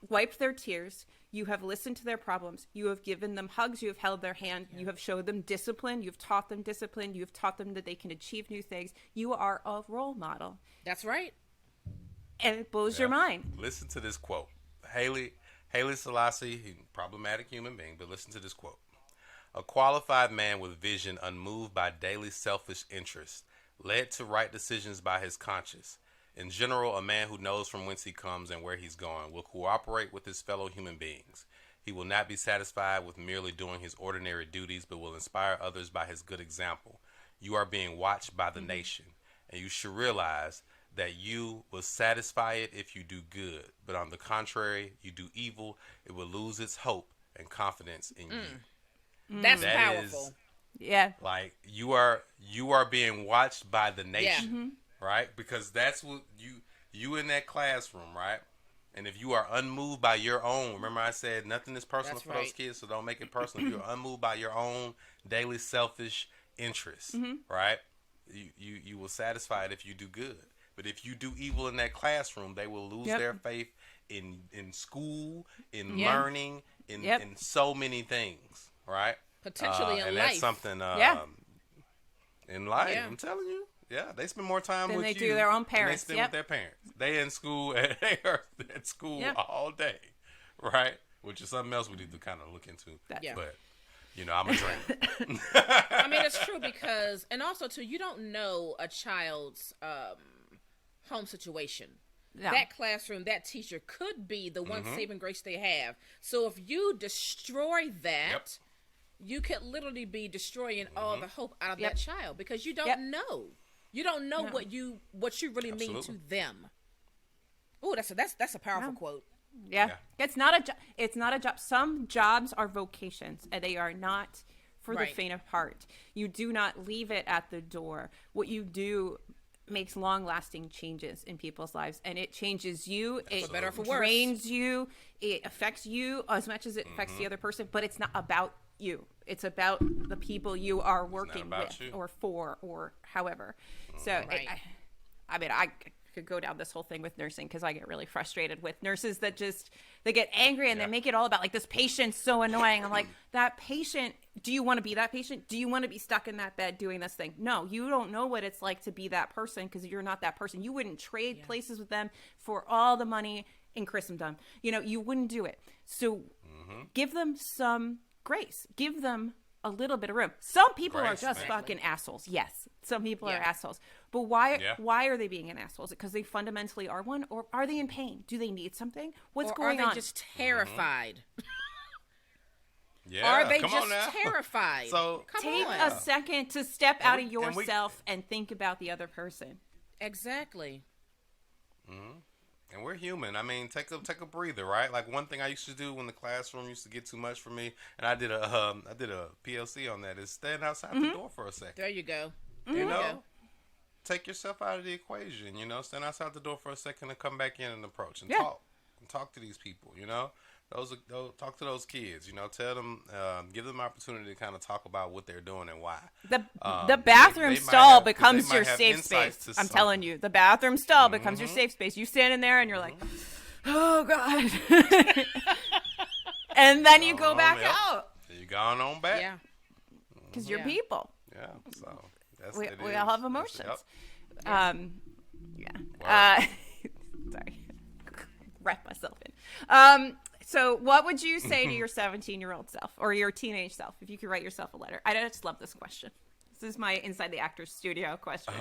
wiped their tears. You have listened to their problems. You have given them hugs. You have held their hand. You have showed them discipline. You've taught them discipline. You've taught them that they can achieve new things. You are a role model. That's right. And it blows your mind. Listen to this quote. Haile Selassie, problematic human being, but listen to this quote. A qualified man with vision, unmoved by daily selfish interests, led to right decisions by his conscience. In general, a man who knows from whence he comes and where he's going will cooperate with his fellow human beings. He will not be satisfied with merely doing his ordinary duties, but will inspire others by his good example. You are being watched by the nation, and you should realize that you will satisfy it if you do good, but on the contrary, you do evil, it will lose its hope and confidence in you. That's powerful. Yeah. Like, you are being watched by the nation, right? Because that's what you in that classroom, right? And if you are unmoved by your own, remember I said nothing is personal for those kids, so don't make it personal. If you're unmoved by your own daily selfish interests, right? You will satisfy it if you do good. But if you do evil in that classroom, they will lose their faith in school, in learning, in so many things, right? Potentially in and life. That's something in life. Yeah. I'm telling you. Yeah, they spend more time than with they you do their own parents. Than they spend with their parents. They in school. They are at school all day, right? Which is something else we need to kind of look into. But I'm a dreamer. I mean, it's true because, and also too, you don't know a child's home situation. No. That classroom, that teacher could be the one saving grace they have. So if you destroy that, you could literally be destroying all the hope out of that child because you don't know. You don't know what you really mean to them. Oh, that's a powerful quote. Yeah. It's not a job. Some jobs are vocations, and they are not for the faint of heart. You do not leave it at the door. What you do makes long-lasting changes in people's lives, and it changes you. It better for worse. Drains you. It affects you as much as it affects the other person, but it's not about you. It's about the people you are working with or for or however. So I could go down this whole thing with nursing because I get really frustrated with nurses that they get angry and they make it all about like this patient's so annoying. I'm like, that patient, do you want to be that patient? Do you want to be stuck in that bed doing this thing? No, you don't know what it's like to be that person because you're not that person. You wouldn't trade places with them for all the money in Christendom. You wouldn't do it. So give them some grace. Give them a little bit of room. Some people are just fucking assholes. Yes, some people are assholes. But why are they being an asshole? Is it because they fundamentally are one? Or are they in pain? Do they need something? What's going on? Are they just terrified? Are they just terrified? So take a second to step out of yourself and think about the other person. Exactly. And we're human. I mean, take a breather, right? Like one thing I used to do when the classroom used to get too much for me, and I did a PLC on that, is stand outside the door for a second. There you go. You know, take yourself out of the equation. Stand outside the door for a second and come back in and approach and talk to these people. Talk to those kids. Tell them, give them an opportunity to kind of talk about what they're doing and why. The bathroom stall becomes your safe space. I'm telling you, the bathroom stall becomes your safe space. You stand in there and you're like, oh God, and then you go back out. You gone on back. Yeah, because you're people. Yeah, so we all have emotions. Sorry, wrap myself in. So what would you say to your 17-year-old self or your teenage self if you could write yourself a letter? I just love this question. This is my Inside the Actors Studio question.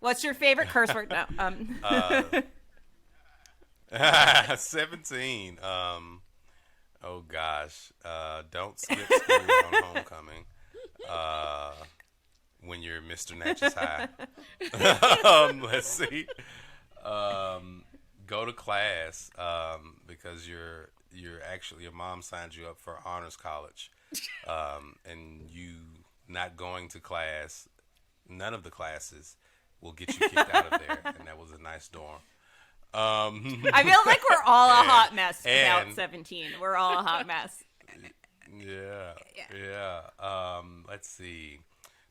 What's your favorite curse word? No. 17. Oh gosh. Don't skip school on homecoming. When you're Mr. Natchez High. Let's see. Go to class because you're actually, your mom signed you up for honors college, and you not going to class, none of the classes, will get you kicked out of there, and that was a nice dorm. I feel like we're all a hot mess about 17. We're all a hot mess. Yeah. Let's see.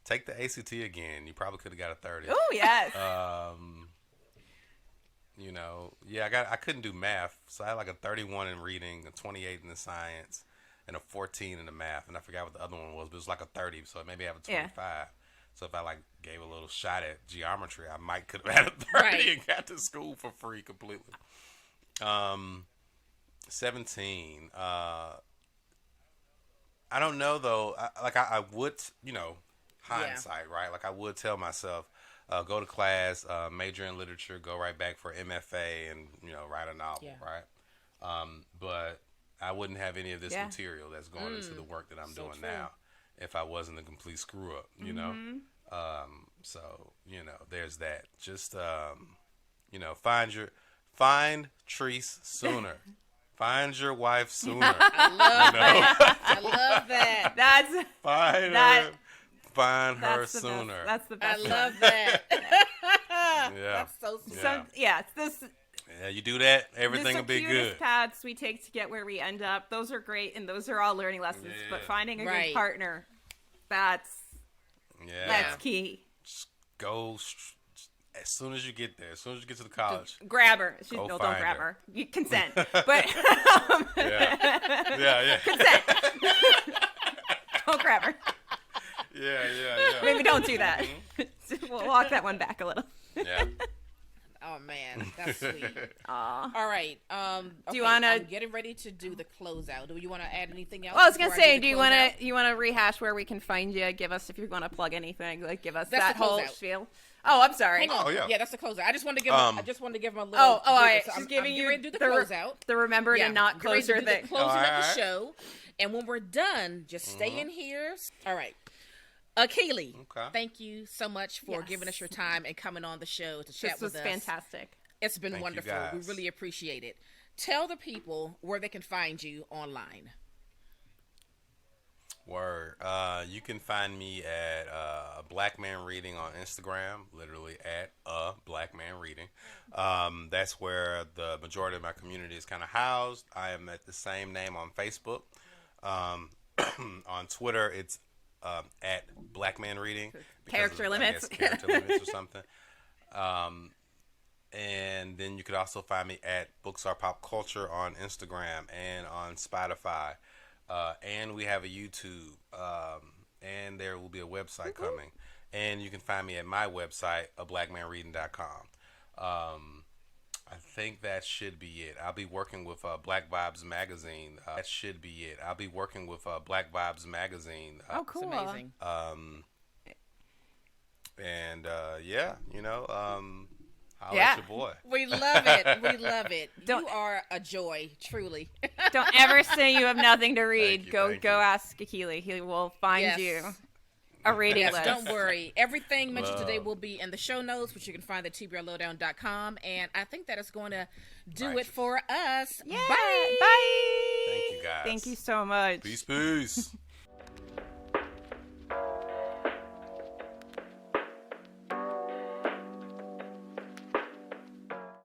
Take the ACT again. You probably could have got a 30. Oh, yes. I couldn't do math, so I had like a 31 in reading, a 28 in the science, and a 14 in the math, and I forgot what the other one was, but it was like a 30, so maybe I have a 25. Yeah. So if I like gave a little shot at geometry, I might could have had a 30 and got to school for free completely. 17. I don't know though. I would, hindsight, right? Like I would tell myself, go to class, major in literature, go right back for MFA, and write a novel, right? But I wouldn't have any of this material that's going into the work that I'm doing now if I wasn't a complete screw up, So there's that. Just find Treese sooner. Find your wife sooner. I love that. Find her sooner. That's the best. I love that. Yeah. That's so sweet. It's this. Yeah, you do that, everything will be good. Paths we take to get where we end up. Those are great, and those are all learning lessons. Yeah. But finding a good partner, that's key. Just go as soon as you get there. As soon as you get to the college, just grab her. Don't grab her. You consent, but yeah. Consent. Don't grab her. Yeah. Maybe don't do that. We'll walk that one back a little. Yeah. Oh man, that's sweet. Aww. All right. Do you want to? I'm getting ready to do the closeout. Do you want to add anything else? Well, I was gonna say, do you want to rehash where we can find you? Give us, if you want to plug anything, like give us that whole spiel. Oh, I'm sorry. Hang on. Oh yeah. Yeah, that's the closeout. I just wanted to give. I just wanted to give him a little. Oh, all right. So She's giving you ready to do the closeout. The remember to not closer thing. The closing of the show, and when we're done, just stay in here. All right. Akili, thank you so much for giving us your time and coming on the show to chat with us. This was fantastic. It's been wonderful. We really appreciate it. Tell the people where they can find you online. Word. You can find me at Black Man Reading on Instagram, literally at Black Man Reading. That's where the majority of my community is kind of housed. I am at the same name on Facebook. On Twitter, it's at Black Man Reading. Character limits. Character limits or something. And then you could also find me at Books Are Pop Culture on Instagram and on Spotify. And we have a YouTube. And there will be a website coming. And you can find me at my website, ablackmanreading.com. I think that should be it. I'll be working with Black Vibes Magazine. That should be it. I'll be working with Black Vibes Magazine. Oh, cool. It's amazing. Holla at your boy. We love it. We love it. You are a joy, truly. Don't ever say you have nothing to read. Go ask Akili. He will find you a reading list. Don't worry. Everything mentioned today will be in the show notes, which you can find at TBRLowdown.com. And I think that is going to do it for us. Yeah. Bye. Bye. Thank you, guys. Thank you so much. Peace.